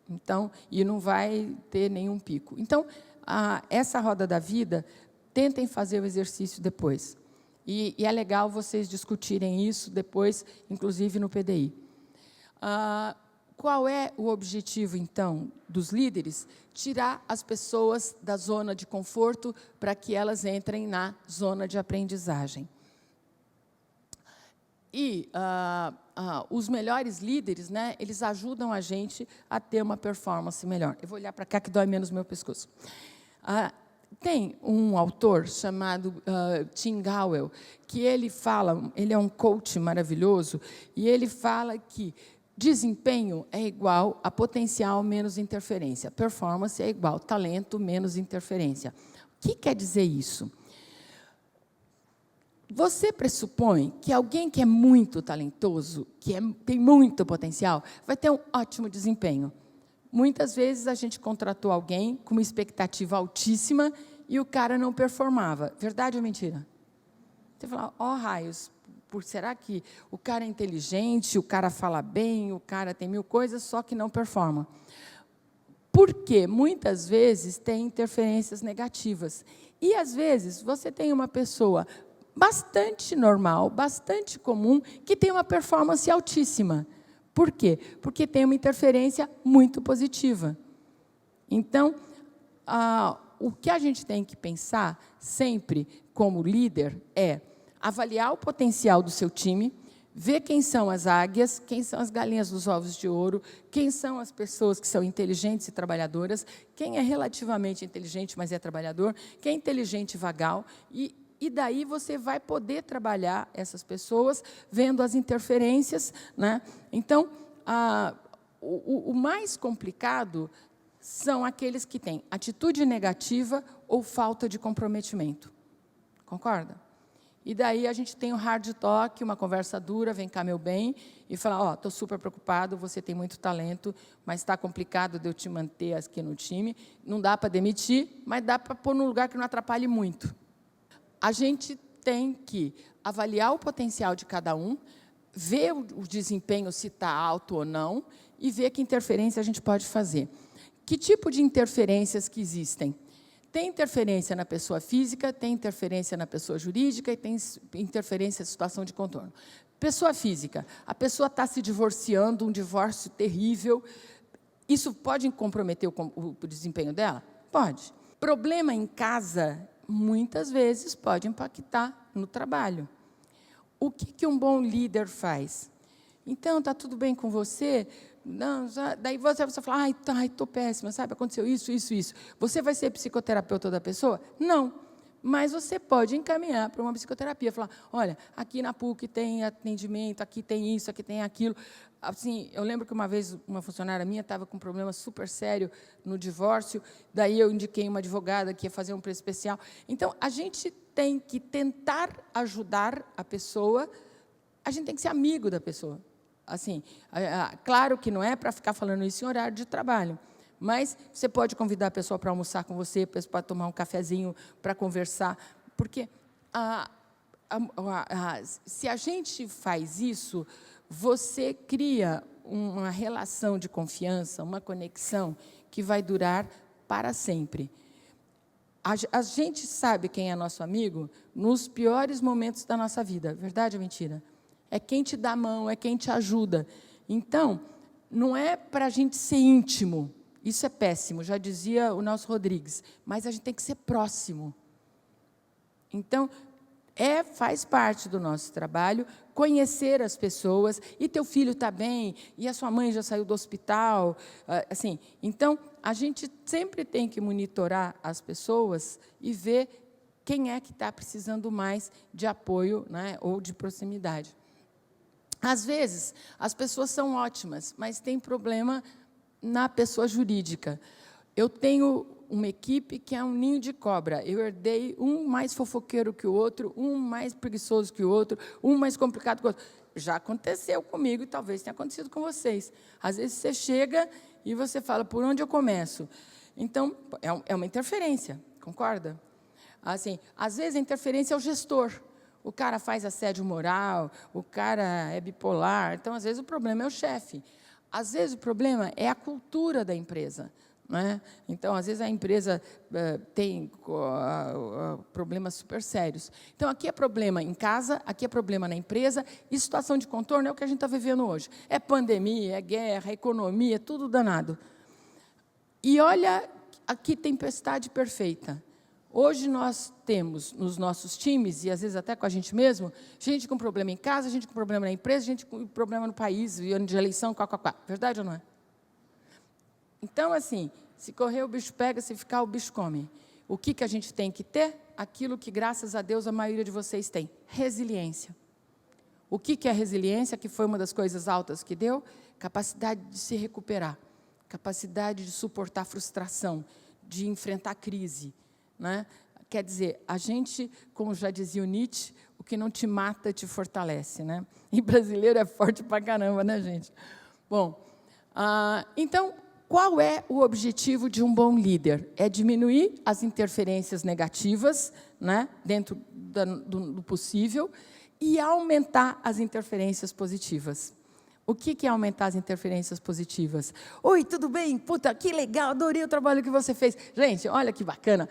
Então, e não vai ter nenhum pico. Então, essa roda da vida, tentem fazer o exercício depois. E é legal vocês discutirem isso depois, inclusive no PDI. Qual é o objetivo, então, dos líderes? Tirar as pessoas da zona de conforto para que elas entrem na zona de aprendizagem. E os melhores líderes, né, eles ajudam a gente a ter uma performance melhor. Eu vou olhar para cá, que dói menos o meu pescoço. Tem um autor chamado Tim Gowell, que ele é um coach maravilhoso, e ele fala que desempenho é igual a potencial menos interferência. Performance é igual a talento menos interferência. O que quer dizer isso? Você pressupõe que alguém que é muito talentoso, tem muito potencial, vai ter um ótimo desempenho. Muitas vezes a gente contratou alguém com uma expectativa altíssima e o cara não performava. Verdade ou mentira? Você fala, raios, será que o cara é inteligente, o cara fala bem, o cara tem 1000 coisas, só que não performa? Porque muitas vezes tem interferências negativas. E, às vezes, você tem uma pessoa bastante normal, bastante comum, que tem uma performance altíssima. Por quê? Porque tem uma interferência muito positiva. Então, o que a gente tem que pensar sempre como líder é avaliar o potencial do seu time, ver quem são as águias, quem são as galinhas dos ovos de ouro, quem são as pessoas que são inteligentes e trabalhadoras, quem é relativamente inteligente, mas é trabalhador, quem é inteligente e vagal, e daí você vai poder trabalhar essas pessoas, vendo as interferências, né? Então, o mais complicado são aqueles que têm atitude negativa ou falta de comprometimento. Concorda? E daí a gente tem o hard talk, uma conversa dura, vem cá, meu bem, e falar, estou super preocupado, você tem muito talento, mas está complicado de eu te manter aqui no time, não dá para demitir, mas dá para pôr num lugar que não atrapalhe muito. A gente tem que avaliar o potencial de cada um, ver o desempenho, se está alto ou não, e ver que interferência a gente pode fazer. Que tipo de interferências que existem? Tem interferência na pessoa física, tem interferência na pessoa jurídica e tem interferência na situação de contorno. Pessoa física, a pessoa está se divorciando, um divórcio terrível. Isso pode comprometer o desempenho dela? Pode. Problema em casa, muitas vezes, pode impactar no trabalho. O que um bom líder faz? Então, está tudo bem com você? Não, daí você fala, estou péssima, sabe? Aconteceu isso, isso, isso. Você vai ser psicoterapeuta da pessoa? Não. Mas você pode encaminhar para uma psicoterapia. Falar, olha, aqui na PUC tem atendimento, aqui tem isso, aqui tem aquilo. Assim, eu lembro que uma vez uma funcionária minha estava com um problema super sério no divórcio, daí eu indiquei uma advogada que ia fazer um preço especial. Então, a gente tem que tentar ajudar a pessoa, a gente tem que ser amigo da pessoa. Assim, claro que não é para ficar falando isso em horário de trabalho, mas você pode convidar a pessoa para almoçar com você, para tomar um cafezinho, para conversar, porque se a gente faz isso, você cria uma relação de confiança, uma conexão que vai durar para sempre. A gente sabe quem é nosso amigo nos piores momentos da nossa vida, verdade ou mentira? É quem te dá a mão, é quem te ajuda. Então, não é para a gente ser íntimo, isso é péssimo, já dizia o Nelson Rodrigues, mas a gente tem que ser próximo. Então, faz parte do nosso trabalho conhecer as pessoas, e teu filho está bem, e a sua mãe já saiu do hospital. Assim, então, a gente sempre tem que monitorar as pessoas e ver quem é que está precisando mais de apoio, né, ou de proximidade. Às vezes, as pessoas são ótimas, mas tem problema na pessoa jurídica. Eu tenho uma equipe que é um ninho de cobra. Eu herdei um mais fofoqueiro que o outro, um mais preguiçoso que o outro, um mais complicado que o outro. já aconteceu comigo e talvez tenha acontecido com vocês. Às vezes, você chega e você fala, por onde eu começo? Então, é uma interferência, concorda? Assim, às vezes, a interferência é o gestor. O cara faz assédio moral, o cara é bipolar. Então, às vezes, o problema é o chefe. Às vezes, o problema é a cultura da empresa. Não é? Então, às vezes, a empresa tem problemas super sérios. Então, aqui é problema em casa, aqui é problema na empresa, e situação de contorno é o que a gente está vivendo hoje. É pandemia, é guerra, é economia, é tudo danado. E olha aqui, tempestade perfeita. Hoje nós temos nos nossos times, e às vezes até com a gente mesmo, gente com problema em casa, gente com problema na empresa, gente com problema no país, e ano de eleição, Verdade ou não é? Então, assim, se correr o bicho pega, se ficar o bicho come. O que a gente tem que ter? Aquilo que, graças a Deus, a maioria de vocês tem. Resiliência. O que é resiliência? Que foi uma das coisas altas que deu? Capacidade de se recuperar. Capacidade de suportar frustração, de enfrentar crise. Né? Quer dizer, a gente, como já dizia o Nietzsche, o que não te mata te fortalece. Né? E brasileiro é forte pra caramba, né, gente? Bom, então, qual é o objetivo de um bom líder? É diminuir as interferências negativas, né, dentro do possível, e aumentar as interferências positivas. O que é aumentar as interferências positivas? Oi, tudo bem? Puta, que legal, adorei o trabalho que você fez. Gente, olha que bacana.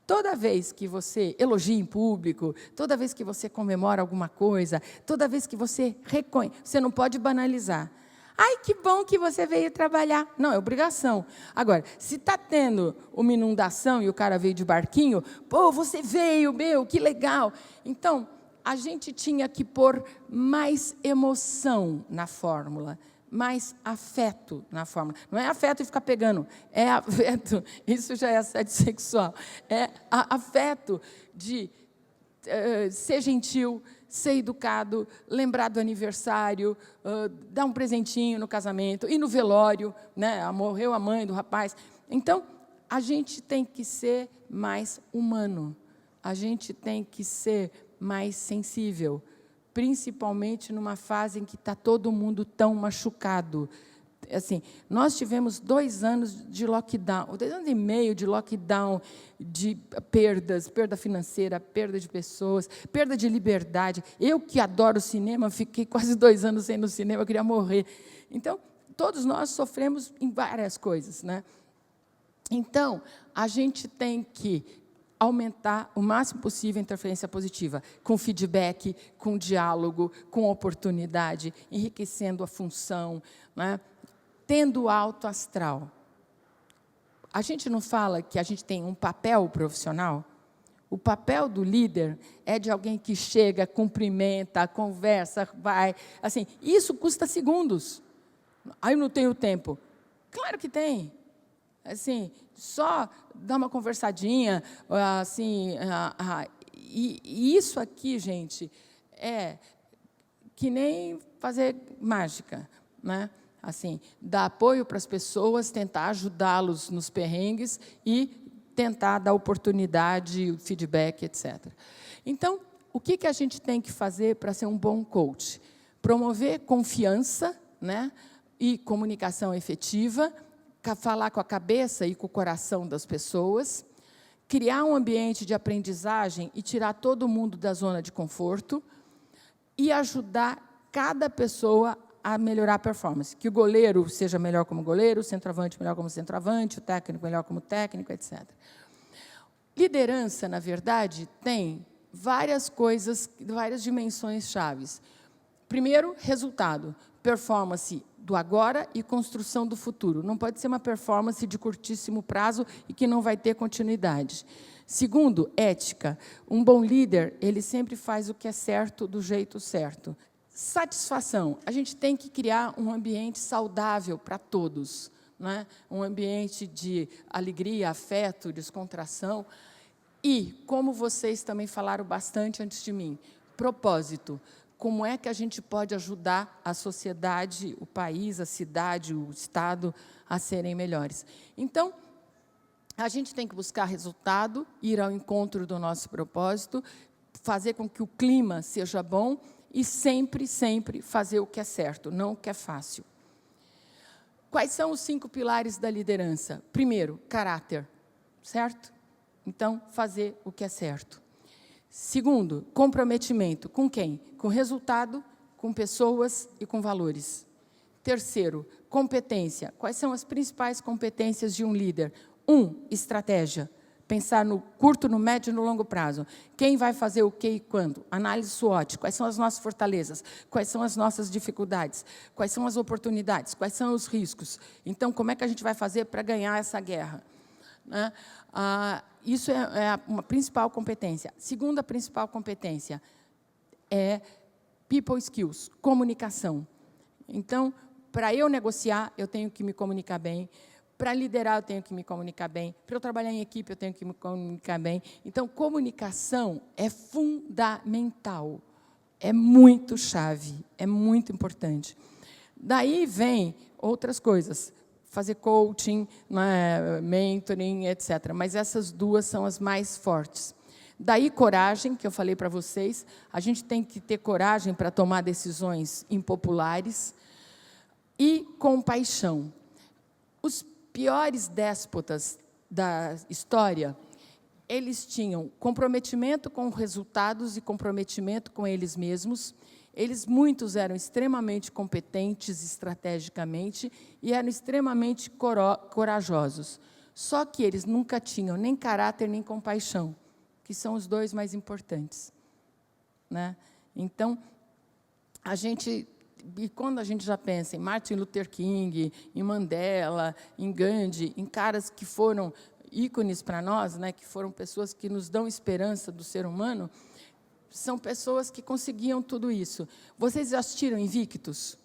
Toda vez que você elogia em público, toda vez que você comemora alguma coisa, toda vez que você reconhece, você não pode banalizar. Ai, que bom que você veio trabalhar. Não, é obrigação. Agora, se está tendo uma inundação e o cara veio de barquinho, pô, você veio, meu, que legal. Então, a gente tinha que pôr mais emoção na fórmula, mais afeto na fórmula. Não é afeto e ficar pegando, é afeto, isso já é assédio sexual, é afeto de ser gentil, ser educado, lembrar do aniversário, dar um presentinho no casamento, ir no velório, né? Morreu a mãe do rapaz. Então, a gente tem que ser mais humano, a gente tem que ser mais sensível, principalmente numa fase em que está todo mundo tão machucado. Assim, nós tivemos 2 anos de lockdown, 2 anos e meio de lockdown, de perdas, perda financeira, perda de pessoas, perda de liberdade. Eu, que adoro cinema, fiquei quase 2 anos sem ir no cinema, eu queria morrer. Então, todos nós sofremos em várias coisas, né? Então, a gente tem que aumentar o máximo possível a interferência positiva, com feedback, com diálogo, com oportunidade, enriquecendo a função, né? Tendo alto astral. A gente não fala que a gente tem um papel profissional? O papel do líder é de alguém que chega, cumprimenta, conversa, vai. Assim, isso custa segundos. Aí eu não tenho tempo. Claro que tem. Assim, só dar uma conversadinha, assim, e isso aqui, gente, é que nem fazer mágica, né? Assim, dar apoio para as pessoas, tentar ajudá-los nos perrengues e tentar dar oportunidade, feedback, etc. Então, o que a gente tem que fazer para ser um bom coach? Promover confiança, né, e comunicação efetiva, falar com a cabeça e com o coração das pessoas, criar um ambiente de aprendizagem e tirar todo mundo da zona de conforto e ajudar cada pessoa a melhorar a performance. Que o goleiro seja melhor como goleiro, o centroavante melhor como centroavante, o técnico melhor como técnico, etc. Liderança, na verdade, tem várias coisas, várias dimensões chaves. Primeiro, resultado, performance do agora e construção do futuro. Não pode ser uma performance de curtíssimo prazo e que não vai ter continuidade. Segundo, ética. Um bom líder, ele sempre faz o que é certo do jeito certo. Satisfação. A gente tem que criar um ambiente saudável para todos, né? Um ambiente de alegria, afeto, descontração. E, como vocês também falaram bastante antes de mim, propósito. Como é que a gente pode ajudar a sociedade, o país, a cidade, o Estado a serem melhores? Então, a gente tem que buscar resultado, ir ao encontro do nosso propósito, fazer com que o clima seja bom e sempre, sempre fazer o que é certo, não o que é fácil. Quais são os 5 pilares da liderança? Primeiro, caráter, certo? Então, fazer o que é certo. Segundo, comprometimento. Com quem? Com resultado, com pessoas e com valores. Terceiro, competência. Quais são as principais competências de um líder? 1, estratégia. Pensar no curto, no médio e no longo prazo. Quem vai fazer o quê e quando? Análise SWOT. Quais são as nossas fortalezas? Quais são as nossas dificuldades? Quais são as oportunidades? Quais são os riscos? Então, como é que a gente vai fazer para ganhar essa guerra? Né? Isso é uma principal competência. Segunda principal competência é people skills, comunicação. Então, para eu negociar, eu tenho que me comunicar bem. Para liderar, eu tenho que me comunicar bem. Para eu trabalhar em equipe, eu tenho que me comunicar bem. Então, comunicação é fundamental. É muito chave, é muito importante. Daí vem outras coisas. Fazer coaching, né, mentoring, etc. Mas essas 2 são as mais fortes. Daí, coragem, que eu falei para vocês. A gente tem que ter coragem para tomar decisões impopulares. E compaixão. Os piores déspotas da história, eles tinham comprometimento com resultados e comprometimento com eles mesmos. Muitos eram extremamente competentes estrategicamente e eram extremamente corajosos. Só que eles nunca tinham nem caráter nem compaixão, que são os 2 mais importantes. Né? Então, e quando a gente já pensa em Martin Luther King, em Mandela, em Gandhi, em caras que foram ícones para nós, né, que foram pessoas que nos dão esperança do ser humano, são pessoas que conseguiam tudo isso. Vocês já assistiram Invictus?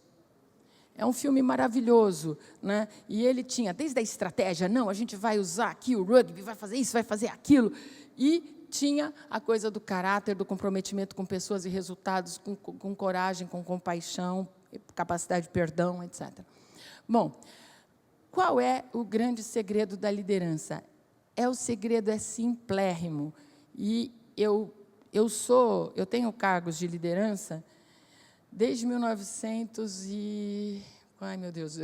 É um filme maravilhoso, né? E ele tinha, desde a estratégia, não, a gente vai usar aqui o rugby, vai fazer isso, vai fazer aquilo, e tinha a coisa do caráter, do comprometimento com pessoas e resultados, com coragem, com compaixão, capacidade de perdão, etc. Bom, qual é o grande segredo da liderança? O segredo é simplérrimo. E eu tenho cargos de liderança desde 1900 e... Ai, meu Deus,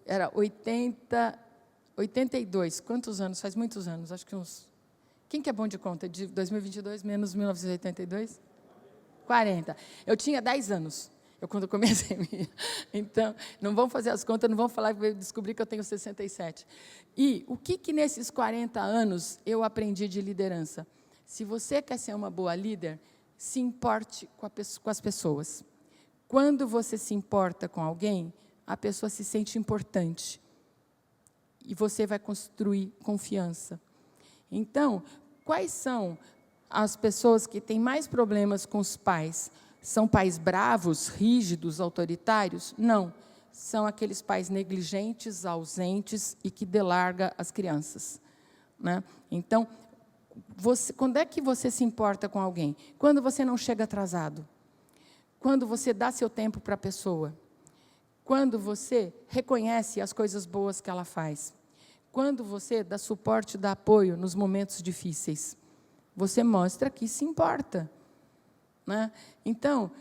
era 82. Quantos anos? Faz muitos anos, acho que uns... Quem que é bom de conta? De 2022 menos 1982? 40. Eu tinha 10 anos, quando comecei. Então, não vão fazer as contas, não vão falar que descobrir que eu tenho 67. E o que nesses 40 anos eu aprendi de liderança? Se você quer ser uma boa líder, se importe com as pessoas. Quando você se importa com alguém, a pessoa se sente importante. E você vai construir confiança. Então, quais são as pessoas que têm mais problemas com os pais? São pais bravos, rígidos, autoritários? Não. São aqueles pais negligentes, ausentes e que delargam as crianças. Né? Então, quando é que você se importa com alguém? Quando você não chega atrasado. Quando você dá seu tempo para a pessoa. Quando você reconhece as coisas boas que ela faz. Quando você dá suporte, dá apoio nos momentos difíceis, você mostra que se importa. Né? Então,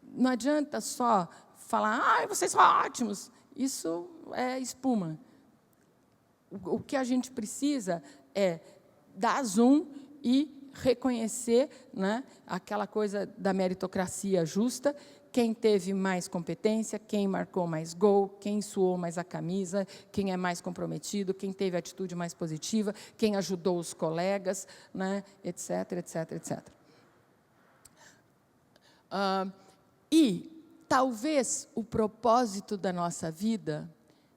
não adianta só falar, vocês são ótimos. Isso é espuma. O que a gente precisa é dar zoom e reconhecer, né, aquela coisa da meritocracia justa, quem teve mais competência, quem marcou mais gol, quem suou mais a camisa, quem é mais comprometido, quem teve a atitude mais positiva, quem ajudou os colegas, né, etc, etc, etc. E talvez o propósito da nossa vida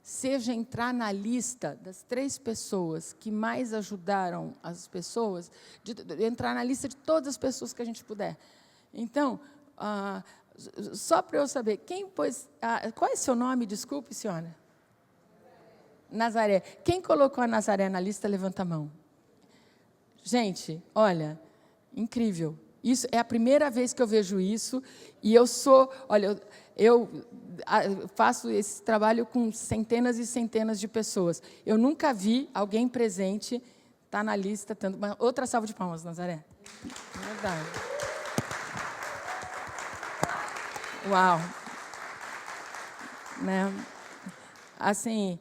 seja entrar na lista das 3 pessoas que mais ajudaram as pessoas, entrar na lista de todas as pessoas que a gente puder. Então, só para eu saber, quem pôs... qual é seu nome? Desculpe, senhora. Nazaré. Quem colocou a Nazaré na lista, levanta a mão. Gente, olha, incrível. Isso é a primeira vez que eu vejo isso, e eu sou... Olha, eu faço esse trabalho com centenas e centenas de pessoas. Eu nunca vi alguém presente estar na lista. Outra salva de palmas, Nazaré. É verdade. Uau! Né? Assim,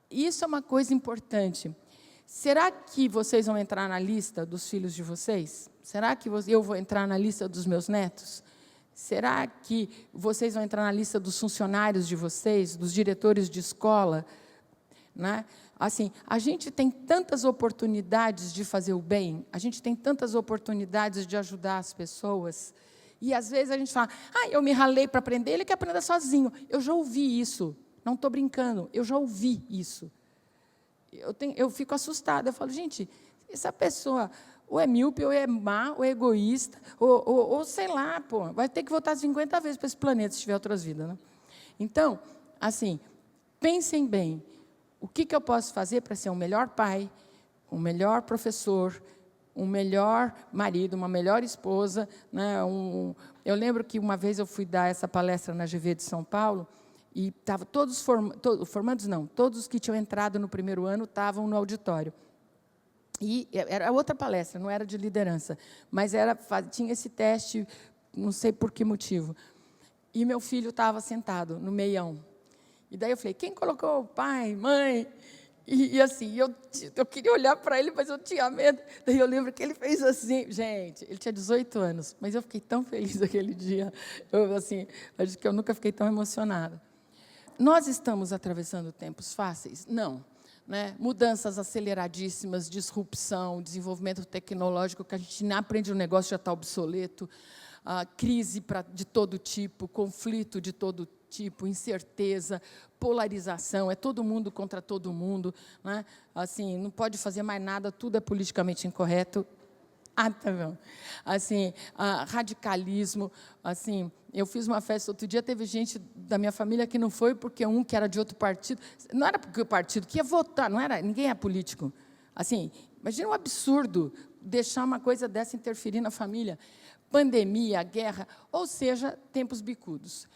isso é uma coisa importante. Será que vocês vão entrar na lista dos filhos de vocês? Será que eu vou entrar na lista dos meus netos? Será que vocês vão entrar na lista dos funcionários de vocês, dos diretores de escola? Né? Assim, a gente tem tantas oportunidades de fazer o bem, a gente tem tantas oportunidades de ajudar as pessoas, e, às vezes, a gente fala, eu me ralei para aprender, ele quer aprender sozinho. Eu já ouvi isso, não estou brincando, eu já ouvi isso. Eu fico assustada, eu falo, gente, essa pessoa ou é míope, ou é má, ou é egoísta, ou sei lá, pô, vai ter que voltar 50 vezes para esse planeta, se tiver outras vidas. Né? Então, assim, pensem bem, o que eu posso fazer para ser um melhor pai, um melhor professor, um melhor marido, uma melhor esposa. Né? Eu lembro que uma vez eu fui dar essa palestra na GV de São Paulo, e estavam todos formandos, não, todos que tinham entrado no primeiro ano estavam no auditório. E era outra palestra, não era de liderança, mas tinha esse teste, não sei por que motivo. E meu filho estava sentado no meião. E daí eu falei, quem colocou pai, mãe? E assim, eu queria olhar para ele, mas eu tinha medo. Daí eu lembro que ele fez assim, gente, ele tinha 18 anos, mas eu fiquei tão feliz aquele dia. Acho que eu nunca fiquei tão emocionada. Nós estamos atravessando tempos fáceis? Não. Né? Mudanças aceleradíssimas, disrupção, desenvolvimento tecnológico, que a gente não aprende, o negócio já está obsoleto, crise de todo tipo, conflito de todo tipo, incerteza, polarização, é todo mundo contra todo mundo. Né? Assim, não pode fazer mais nada, tudo é politicamente incorreto. Tá bom. Assim, radicalismo. Assim, eu fiz uma festa outro dia, teve gente da minha família que não foi porque um que era de outro partido. Não era porque o partido que ia votar, não era, ninguém é político. Assim, imagina um absurdo deixar uma coisa dessa interferir na família. Pandemia, guerra, ou seja, tempos bicudos.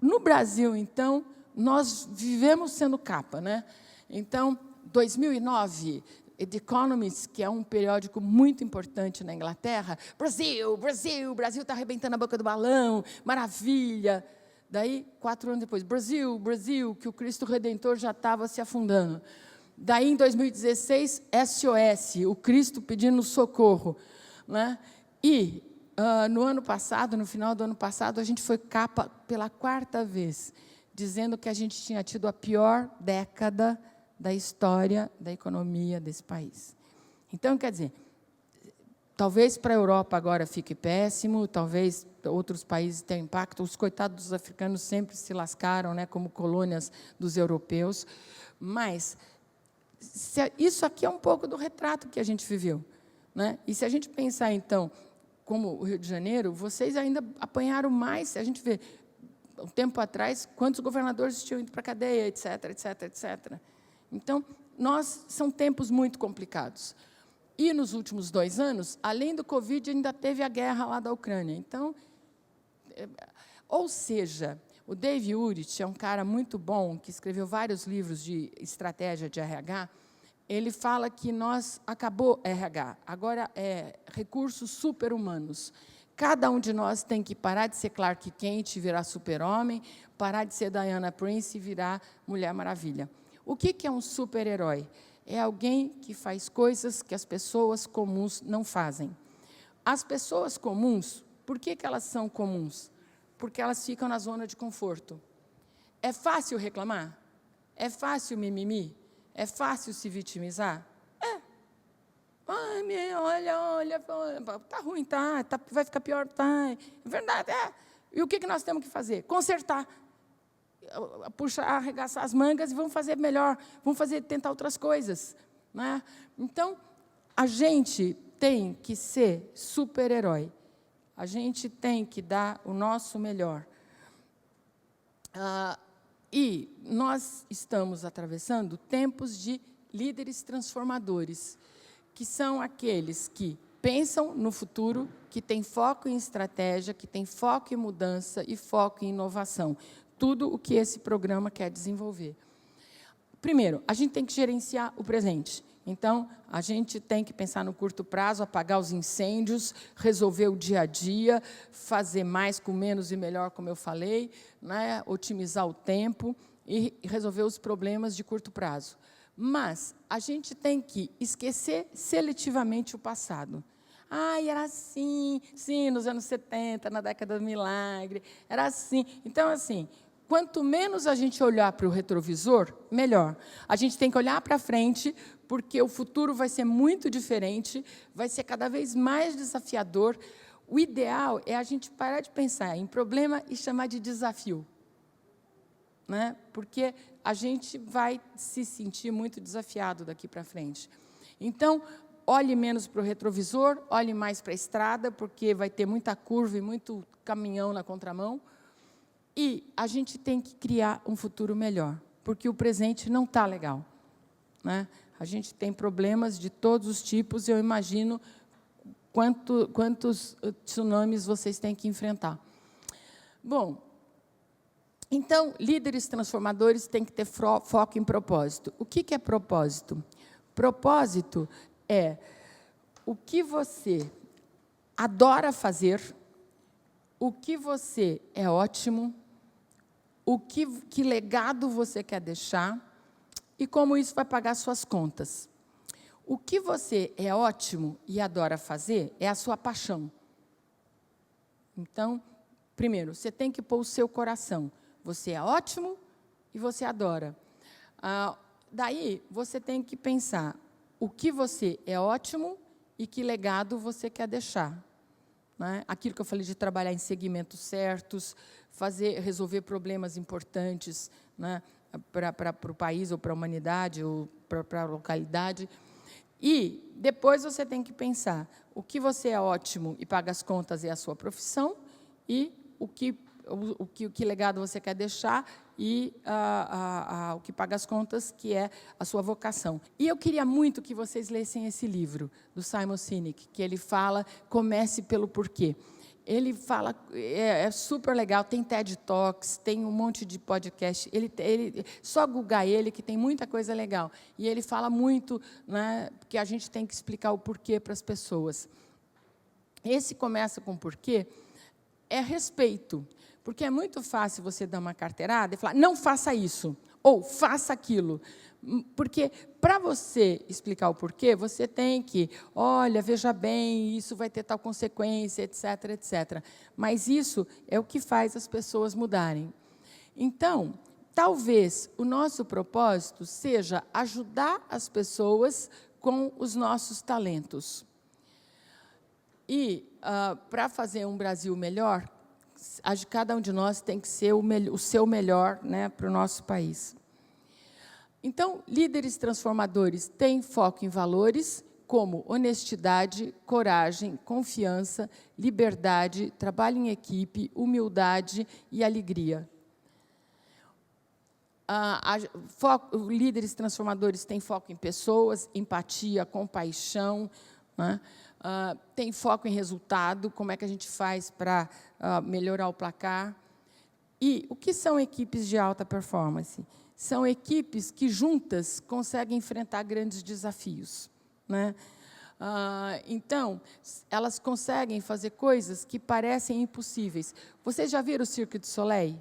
No Brasil, então, nós vivemos sendo capa. Né? Então, 2009... The Economist, que é um periódico muito importante na Inglaterra, Brasil está arrebentando a boca do balão, maravilha. Daí, 4 anos depois, Brasil, que o Cristo Redentor já estava se afundando. Daí, em 2016, SOS, o Cristo pedindo socorro. Né? E, no ano passado, no final do ano passado, a gente foi capa pela 4ª vez, dizendo que a gente tinha tido a pior década da história da economia desse país. Então, quer dizer, talvez para a Europa agora fique péssimo, talvez outros países tenham impacto, os coitados dos africanos sempre se lascaram, né, como colônias dos europeus, mas isso aqui é um pouco do retrato que a gente viveu. Né? E se a gente pensar, então, como o Rio de Janeiro, vocês ainda apanharam mais, se a gente vê, um tempo atrás, quantos governadores tinham ido para a cadeia, etc., etc., etc., Então, são tempos muito complicados. E, nos últimos 2 anos, além do Covid, ainda teve a guerra lá da Ucrânia. Então, ou seja, o Dave Urich é um cara muito bom, que escreveu vários livros de estratégia de RH, ele fala que acabou RH, agora é recursos super-humanos. Cada um de nós tem que parar de ser Clark Kent e virar super-homem, parar de ser Diana Prince e virar Mulher Maravilha. O que é um super-herói? É alguém que faz coisas que as pessoas comuns não fazem. As pessoas comuns, por que elas são comuns? Porque elas ficam na zona de conforto. É fácil reclamar? É fácil mimimi? É fácil se vitimizar? É. Ai, olha, tá ruim, tá, vai ficar pior, tá. É verdade, é. E o que nós temos que fazer? Consertar. Arregaçar as mangas e vamos fazer melhor, tentar outras coisas. Né? Então, a gente tem que ser super-herói. A gente tem que dar o nosso melhor. E nós estamos atravessando tempos de líderes transformadores, que são aqueles que pensam no futuro, que têm foco em estratégia, que têm foco em mudança e foco em inovação. Tudo o que esse programa quer desenvolver. Primeiro, a gente tem que gerenciar o presente. Então, a gente tem que pensar no curto prazo, apagar os incêndios, resolver o dia a dia, fazer mais com menos e melhor, como eu falei, né? Otimizar o tempo e resolver os problemas de curto prazo. Mas a gente tem que esquecer seletivamente o passado. Era assim, sim, nos anos 70, na década do milagre, era assim. Então, assim, quanto menos a gente olhar para o retrovisor, melhor. A gente tem que olhar para frente, porque o futuro vai ser muito diferente, vai ser cada vez mais desafiador. O ideal é a gente parar de pensar em problema e chamar de desafio, né? Porque a gente vai se sentir muito desafiado daqui para frente. Então, olhe menos para o retrovisor, olhe mais para a estrada, porque vai ter muita curva e muito caminhão na contramão. E a gente tem que criar um futuro melhor, porque o presente não está legal, né? A gente tem problemas de todos os tipos, e eu imagino quantos tsunamis vocês têm que enfrentar. Bom, então, líderes transformadores têm que ter foco em propósito. O que é propósito? Propósito é o que você adora fazer, o que você é ótimo, que legado você quer deixar e como isso vai pagar suas contas. O que você é ótimo e adora fazer é a sua paixão. Então, primeiro, você tem que pôr o seu coração. Você é ótimo e você adora. Daí, você tem que pensar o que você é ótimo e que legado você quer deixar. Né? Aquilo que eu falei de trabalhar em segmentos certos, resolver problemas importantes, né, para o país, ou para a humanidade, ou para a localidade. E depois você tem que pensar o que você é ótimo e paga as contas é a sua profissão, e o que legado você quer deixar e o que paga as contas, que é a sua vocação. E eu queria muito que vocês lessem esse livro, do Simon Sinek, que ele fala, comece pelo porquê. Ele fala, é super legal, tem TED Talks, tem um monte de podcast, só googar ele, que tem muita coisa legal. E ele fala muito, né, que a gente tem que explicar o porquê para as pessoas. Esse começa com porquê, é respeito. Porque é muito fácil você dar uma carteirada e falar, não faça isso, ou faça aquilo. Porque, para você explicar o porquê, você tem que, olha, veja bem, isso vai ter tal consequência, etc., etc. Mas isso é o que faz as pessoas mudarem. Então, talvez o nosso propósito seja ajudar as pessoas com os nossos talentos. E, para fazer um Brasil melhor, cada um de nós tem que ser o seu melhor, né, para o nosso país. Então, líderes transformadores têm foco em valores como honestidade, coragem, confiança, liberdade, trabalho em equipe, humildade e alegria. Líderes transformadores têm foco em pessoas, empatia, compaixão, né? Tem foco em resultado, como é que a gente faz para melhorar o placar. E o que são equipes de alta performance? São equipes que, juntas, conseguem enfrentar grandes desafios, né? Então, elas conseguem fazer coisas que parecem impossíveis. Vocês já viram o Cirque du Soleil?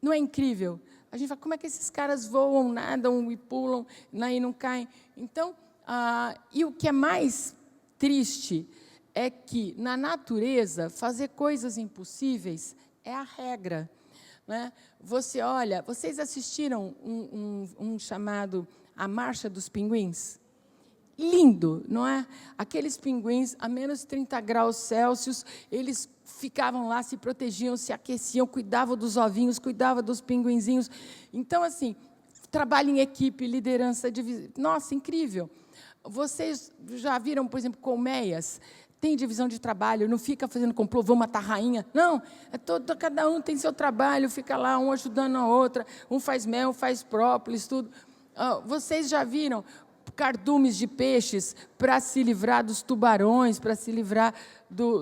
Não é incrível? A gente fala, como é que esses caras voam, nadam e pulam, né, e não caem? Então, e o que é mais triste é que, na natureza, fazer coisas impossíveis é a regra, né? Você olha, vocês assistiram um chamado A Marcha dos Pinguins? Lindo, não é? Aqueles pinguins, a menos 30 graus Celsius, eles ficavam lá, se protegiam, se aqueciam, cuidavam dos ovinhos, cuidavam dos pinguinzinhos. Então, assim, trabalho em equipe, liderança, nossa, incrível. Vocês já viram, por exemplo, colmeias? Tem divisão de trabalho, não fica fazendo complô, vamos matar a rainha. Não, cada um tem seu trabalho, fica lá, um ajudando a outra, um faz mel, faz própolis, tudo. Vocês já viram cardumes de peixes para se livrar dos tubarões, para se livrar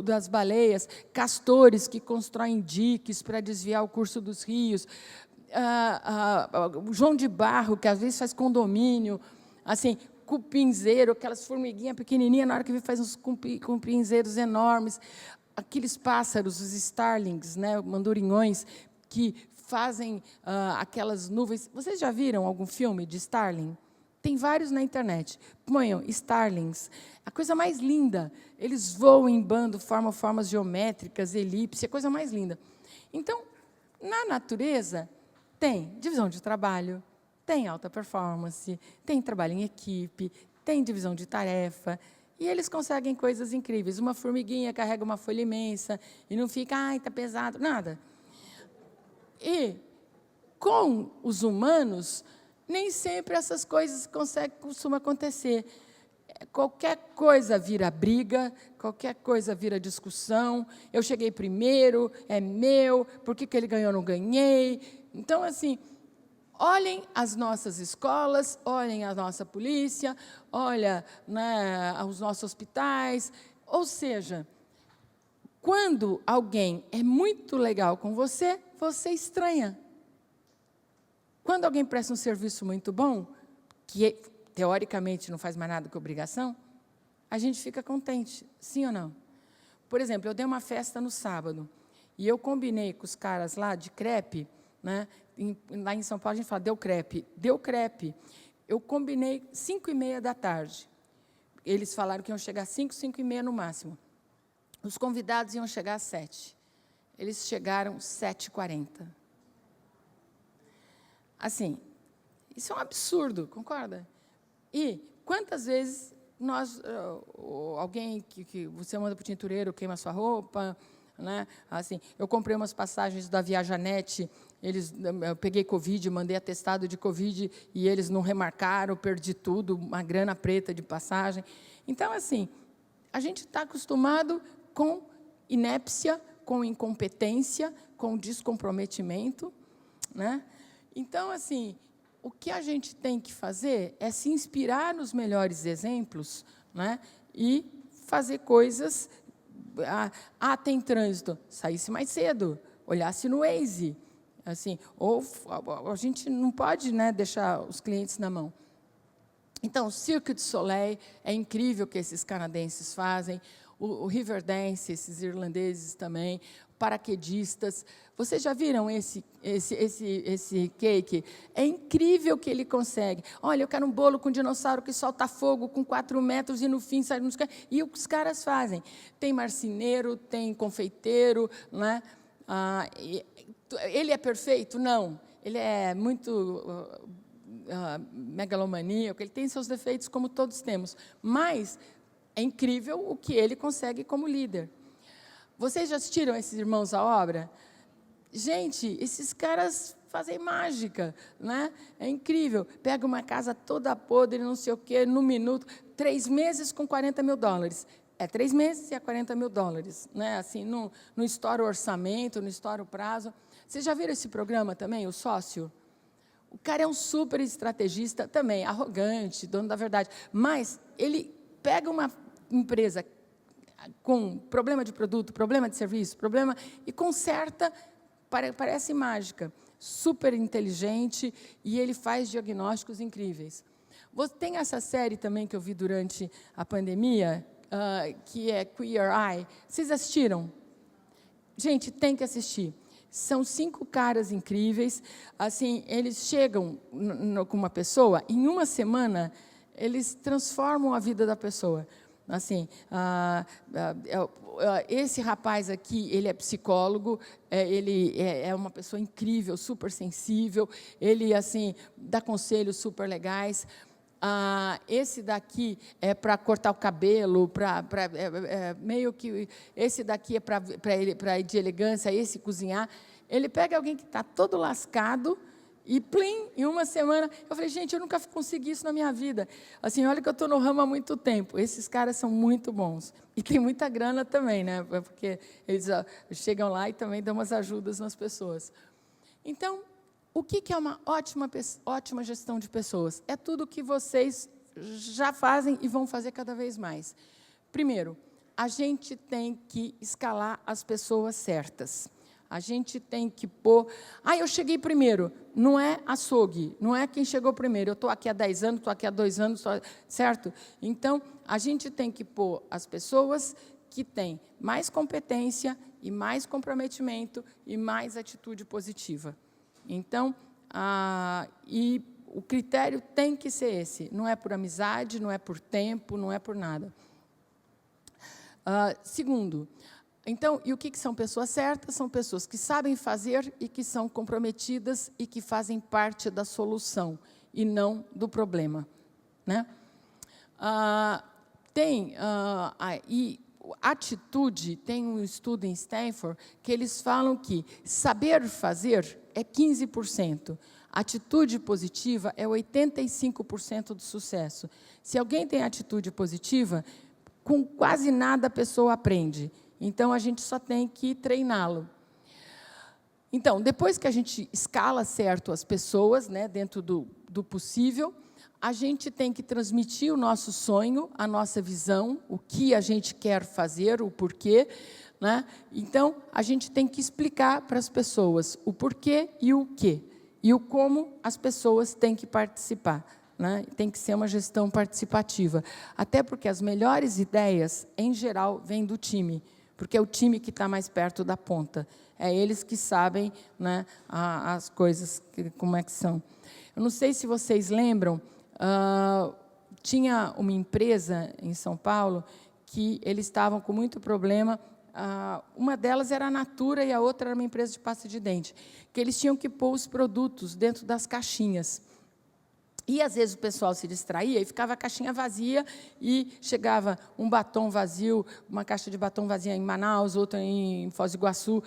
das baleias, castores que constroem diques para desviar o curso dos rios, João de Barro, que às vezes faz condomínio. Assim, cupinzeiro, aquelas formiguinhas pequenininhas, na hora que vê, faz uns cupinzeiros enormes. Aqueles pássaros, os starlings, né, mandurinhões, que fazem aquelas nuvens. Vocês já viram algum filme de starling? Tem vários na internet. Ponham starlings. A coisa mais linda. Eles voam em bando, formam formas geométricas, elipse, a coisa mais linda. Então, na natureza, tem divisão de trabalho, tem alta performance, tem trabalho em equipe, tem divisão de tarefa, e eles conseguem coisas incríveis. Uma formiguinha carrega uma folha imensa e não fica, ai, está pesado, nada. E, com os humanos, nem sempre essas coisas costumam acontecer. Qualquer coisa vira briga, qualquer coisa vira discussão. Eu cheguei primeiro, é meu, por que ele ganhou, eu não ganhei? Então, assim, olhem as nossas escolas, olhem a nossa polícia, olhem, né, os nossos hospitais. Ou seja, quando alguém é muito legal com você, você estranha. Quando alguém presta um serviço muito bom, que teoricamente não faz mais nada que obrigação, a gente fica contente, sim ou não? Por exemplo, eu dei uma festa no sábado, e eu combinei com os caras lá de crepe, né? Lá em São Paulo a gente fala, deu crepe. Eu combinei 5h30 da tarde. Eles falaram que iam chegar às 5h30 no máximo. Os convidados iam chegar às 7h. Eles chegaram às 7h40. Assim, isso é um absurdo, concorda? E quantas vezes alguém que você manda para o tintureiro queima a sua roupa, né? Assim, eu comprei umas passagens da Viajanet, eu peguei Covid, mandei atestado de Covid, e eles não remarcaram, perdi tudo, uma grana preta de passagem. Então, assim, a gente está acostumado com inépcia, com incompetência, com descomprometimento, né? Então, assim, o que a gente tem que fazer é se inspirar nos melhores exemplos, né, e fazer coisas. Tem trânsito, saísse mais cedo, olhasse no Waze. Assim, ou a gente não pode, né, deixar os clientes na mão. Então, o Cirque du Soleil é incrível o que esses canadenses fazem, o Riverdance, esses irlandeses também, paraquedistas. Vocês já viram esse cake? É incrível o que ele consegue. Olha, eu quero um bolo com dinossauro que solta fogo com 4 metros e, no fim, sai... E os caras fazem. Tem marceneiro, tem confeiteiro, né? Ele é perfeito? Não. Ele é muito megalomaníaco, ele tem seus defeitos, como todos temos. Mas é incrível o que ele consegue como líder. Vocês já assistiram esses irmãos à obra? Gente, esses caras fazem mágica, né? É incrível. Pega uma casa toda podre, não sei o quê, num minuto, 3 meses com $40 mil. É 3 meses e é $40 mil, né? Assim, não estoura o orçamento, não estoura o prazo. Vocês já viram esse programa também, O Sócio? O cara é um super estrategista também, arrogante, dono da verdade. Mas ele pega uma empresa com problema de produto, problema de serviço, e conserta, parece mágica, super inteligente, e ele faz diagnósticos incríveis. Tem essa série também que eu vi durante a pandemia, que é Queer Eye. Vocês assistiram? Gente, tem que assistir. São 5 caras incríveis. Assim, eles chegam com uma pessoa, em uma semana, eles transformam a vida da pessoa. Assim, esse rapaz aqui, ele é psicólogo, ele é uma pessoa incrível, super sensível, ele, assim, dá conselhos super legais. Esse daqui é para cortar o cabelo, meio que esse daqui é para ir de elegância, esse cozinhar. Ele pega alguém que está todo lascado e, plim, em uma semana, eu falei, gente, eu nunca consegui isso na minha vida. Assim, olha que eu estou no ramo há muito tempo. Esses caras são muito bons. E tem muita grana também, né? Porque eles chegam lá e também dão umas ajudas nas pessoas. Então, o que é uma ótima gestão de pessoas? É tudo que vocês já fazem e vão fazer cada vez mais. Primeiro, a gente tem que escalar as pessoas certas. A gente tem que pôr... eu cheguei primeiro. Não é açougue, não é quem chegou primeiro. Eu estou aqui há 10 anos, estou aqui há 2 anos, certo? Então, a gente tem que pôr as pessoas que têm mais competência e mais comprometimento e mais atitude positiva. Então, e o critério tem que ser esse. Não é por amizade, não é por tempo, não é por nada. Segundo... Então, e o que são pessoas certas? São pessoas que sabem fazer e que são comprometidas e que fazem parte da solução e não do problema. Né? E atitude, tem um estudo em Stanford que eles falam que saber fazer é 15%. Atitude positiva é 85% do sucesso. Se alguém tem atitude positiva, com quase nada a pessoa aprende. Então, a gente só tem que treiná-lo. Então, depois que a gente escala certo as pessoas, né, dentro do possível, a gente tem que transmitir o nosso sonho, a nossa visão, o que a gente quer fazer, o porquê. Né? Então, a gente tem que explicar para as pessoas o porquê e o quê. E o como as pessoas têm que participar. Né? Tem que ser uma gestão participativa. Até porque as melhores ideias, em geral, vêm do time. Porque é o time que está mais perto da ponta. É eles que sabem, né, as coisas, como é que são. Eu não sei se vocês lembram, tinha uma empresa em São Paulo que eles estavam com muito problema. Uma delas era a Natura e a outra era uma empresa de pasta de dente, que eles tinham que pôr os produtos dentro das caixinhas. E, às vezes, o pessoal se distraía e ficava a caixinha vazia e chegava um batom vazio, uma caixa de batom vazia em Manaus, outra em Foz do Iguaçu,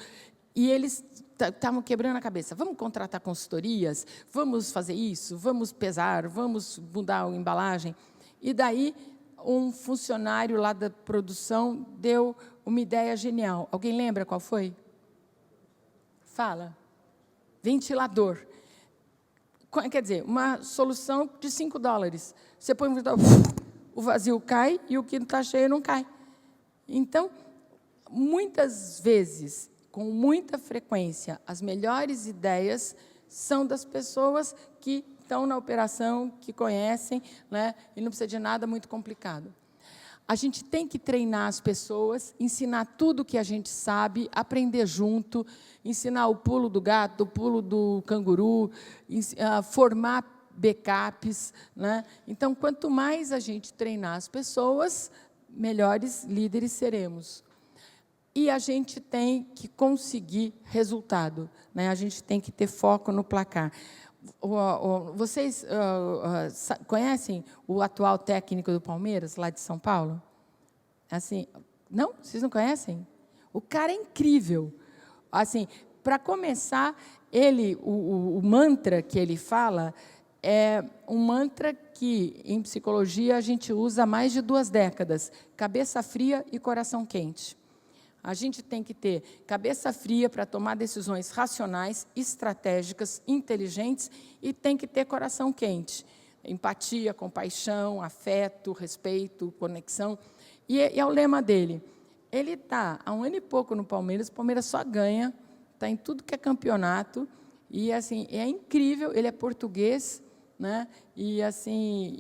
e eles estavam quebrando a cabeça. Vamos contratar consultorias? Vamos fazer isso? Vamos pesar? Vamos mudar a embalagem? E, daí, um funcionário lá da produção deu uma ideia genial. Alguém lembra qual foi? Fala. Ventilador. Quer dizer, uma solução de $5. Você põe o vazio cai e o que não está cheio não cai. Então, muitas vezes, com muita frequência, as melhores ideias são das pessoas que estão na operação, que conhecem, né, e não precisa de nada muito complicado. A gente tem que treinar as pessoas, ensinar tudo o que a gente sabe, aprender junto, ensinar o pulo do gato, o pulo do canguru, formar backups. Né? Então, quanto mais a gente treinar as pessoas, melhores líderes seremos. E a gente tem que conseguir resultado. Né? A gente tem que ter foco no placar. Vocês conhecem o atual técnico do Palmeiras, lá de São Paulo? Assim, não? Vocês não conhecem? O cara é incrível. Assim, para começar, o mantra que ele fala é um mantra que, em psicologia, a gente usa há mais de 2 décadas. Cabeça fria e coração quente. A gente tem que ter cabeça fria para tomar decisões racionais, estratégicas, inteligentes, e tem que ter coração quente. Empatia, compaixão, afeto, respeito, conexão. E é o lema dele. Ele está há 1 ano e pouco no Palmeiras, o Palmeiras só ganha, está em tudo que é campeonato, e assim, é incrível, ele é português, né? E assim,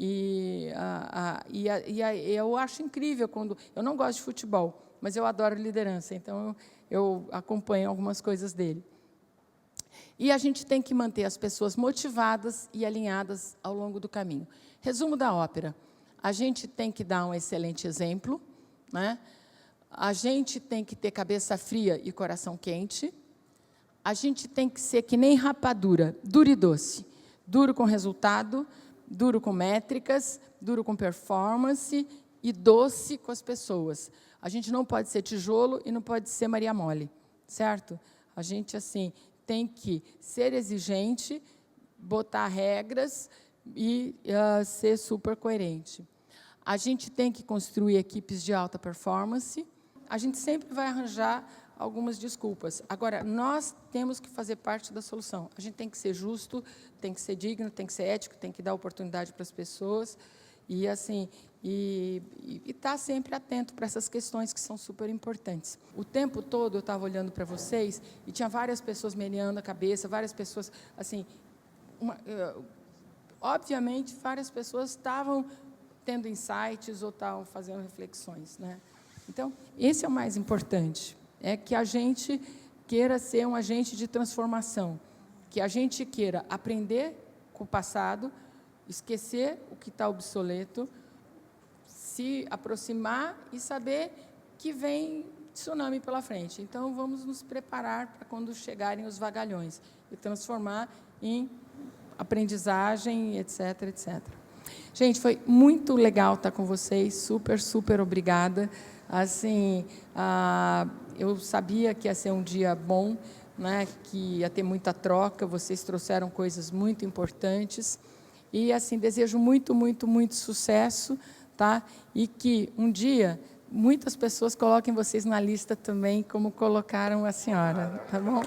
eu acho incrível quando... Eu não gosto de futebol, mas eu adoro liderança, então eu acompanho algumas coisas dele. E a gente tem que manter as pessoas motivadas e alinhadas ao longo do caminho. Resumo da ópera. A gente tem que dar um excelente exemplo, né? A gente tem que ter cabeça fria e coração quente. A gente tem que ser que nem rapadura, duro e doce. Duro com resultado, duro com métricas, duro com performance e doce com as pessoas. A gente não pode ser tijolo e não pode ser Maria Mole, certo? A gente, assim, tem que ser exigente, botar regras e ser super coerente. A gente tem que construir equipes de alta performance. A gente sempre vai arranjar algumas desculpas. Agora, nós temos que fazer parte da solução. A gente tem que ser justo, tem que ser digno, tem que ser ético, tem que dar oportunidade para as pessoas E, assim, e estar sempre atento para essas questões que são super importantes. O tempo todo eu estava olhando para vocês e tinha várias pessoas meneando a cabeça, várias pessoas, assim, obviamente, várias pessoas estavam tendo insights ou estavam fazendo reflexões, né? Então, esse é o mais importante, é que a gente queira ser um agente de transformação, que a gente queira aprender com o passado, esquecer o que está obsoleto, se aproximar e saber que vem tsunami pela frente. Então, vamos nos preparar para quando chegarem os vagalhões e transformar em aprendizagem, etc., etc. Gente, foi muito legal estar com vocês, super, super obrigada. Assim, eu sabia que ia ser um dia bom, né, que ia ter muita troca, vocês trouxeram coisas muito importantes. E, assim, desejo muito, muito, muito sucesso, tá? E que, um dia, muitas pessoas coloquem vocês na lista também, como colocaram a senhora, tá bom?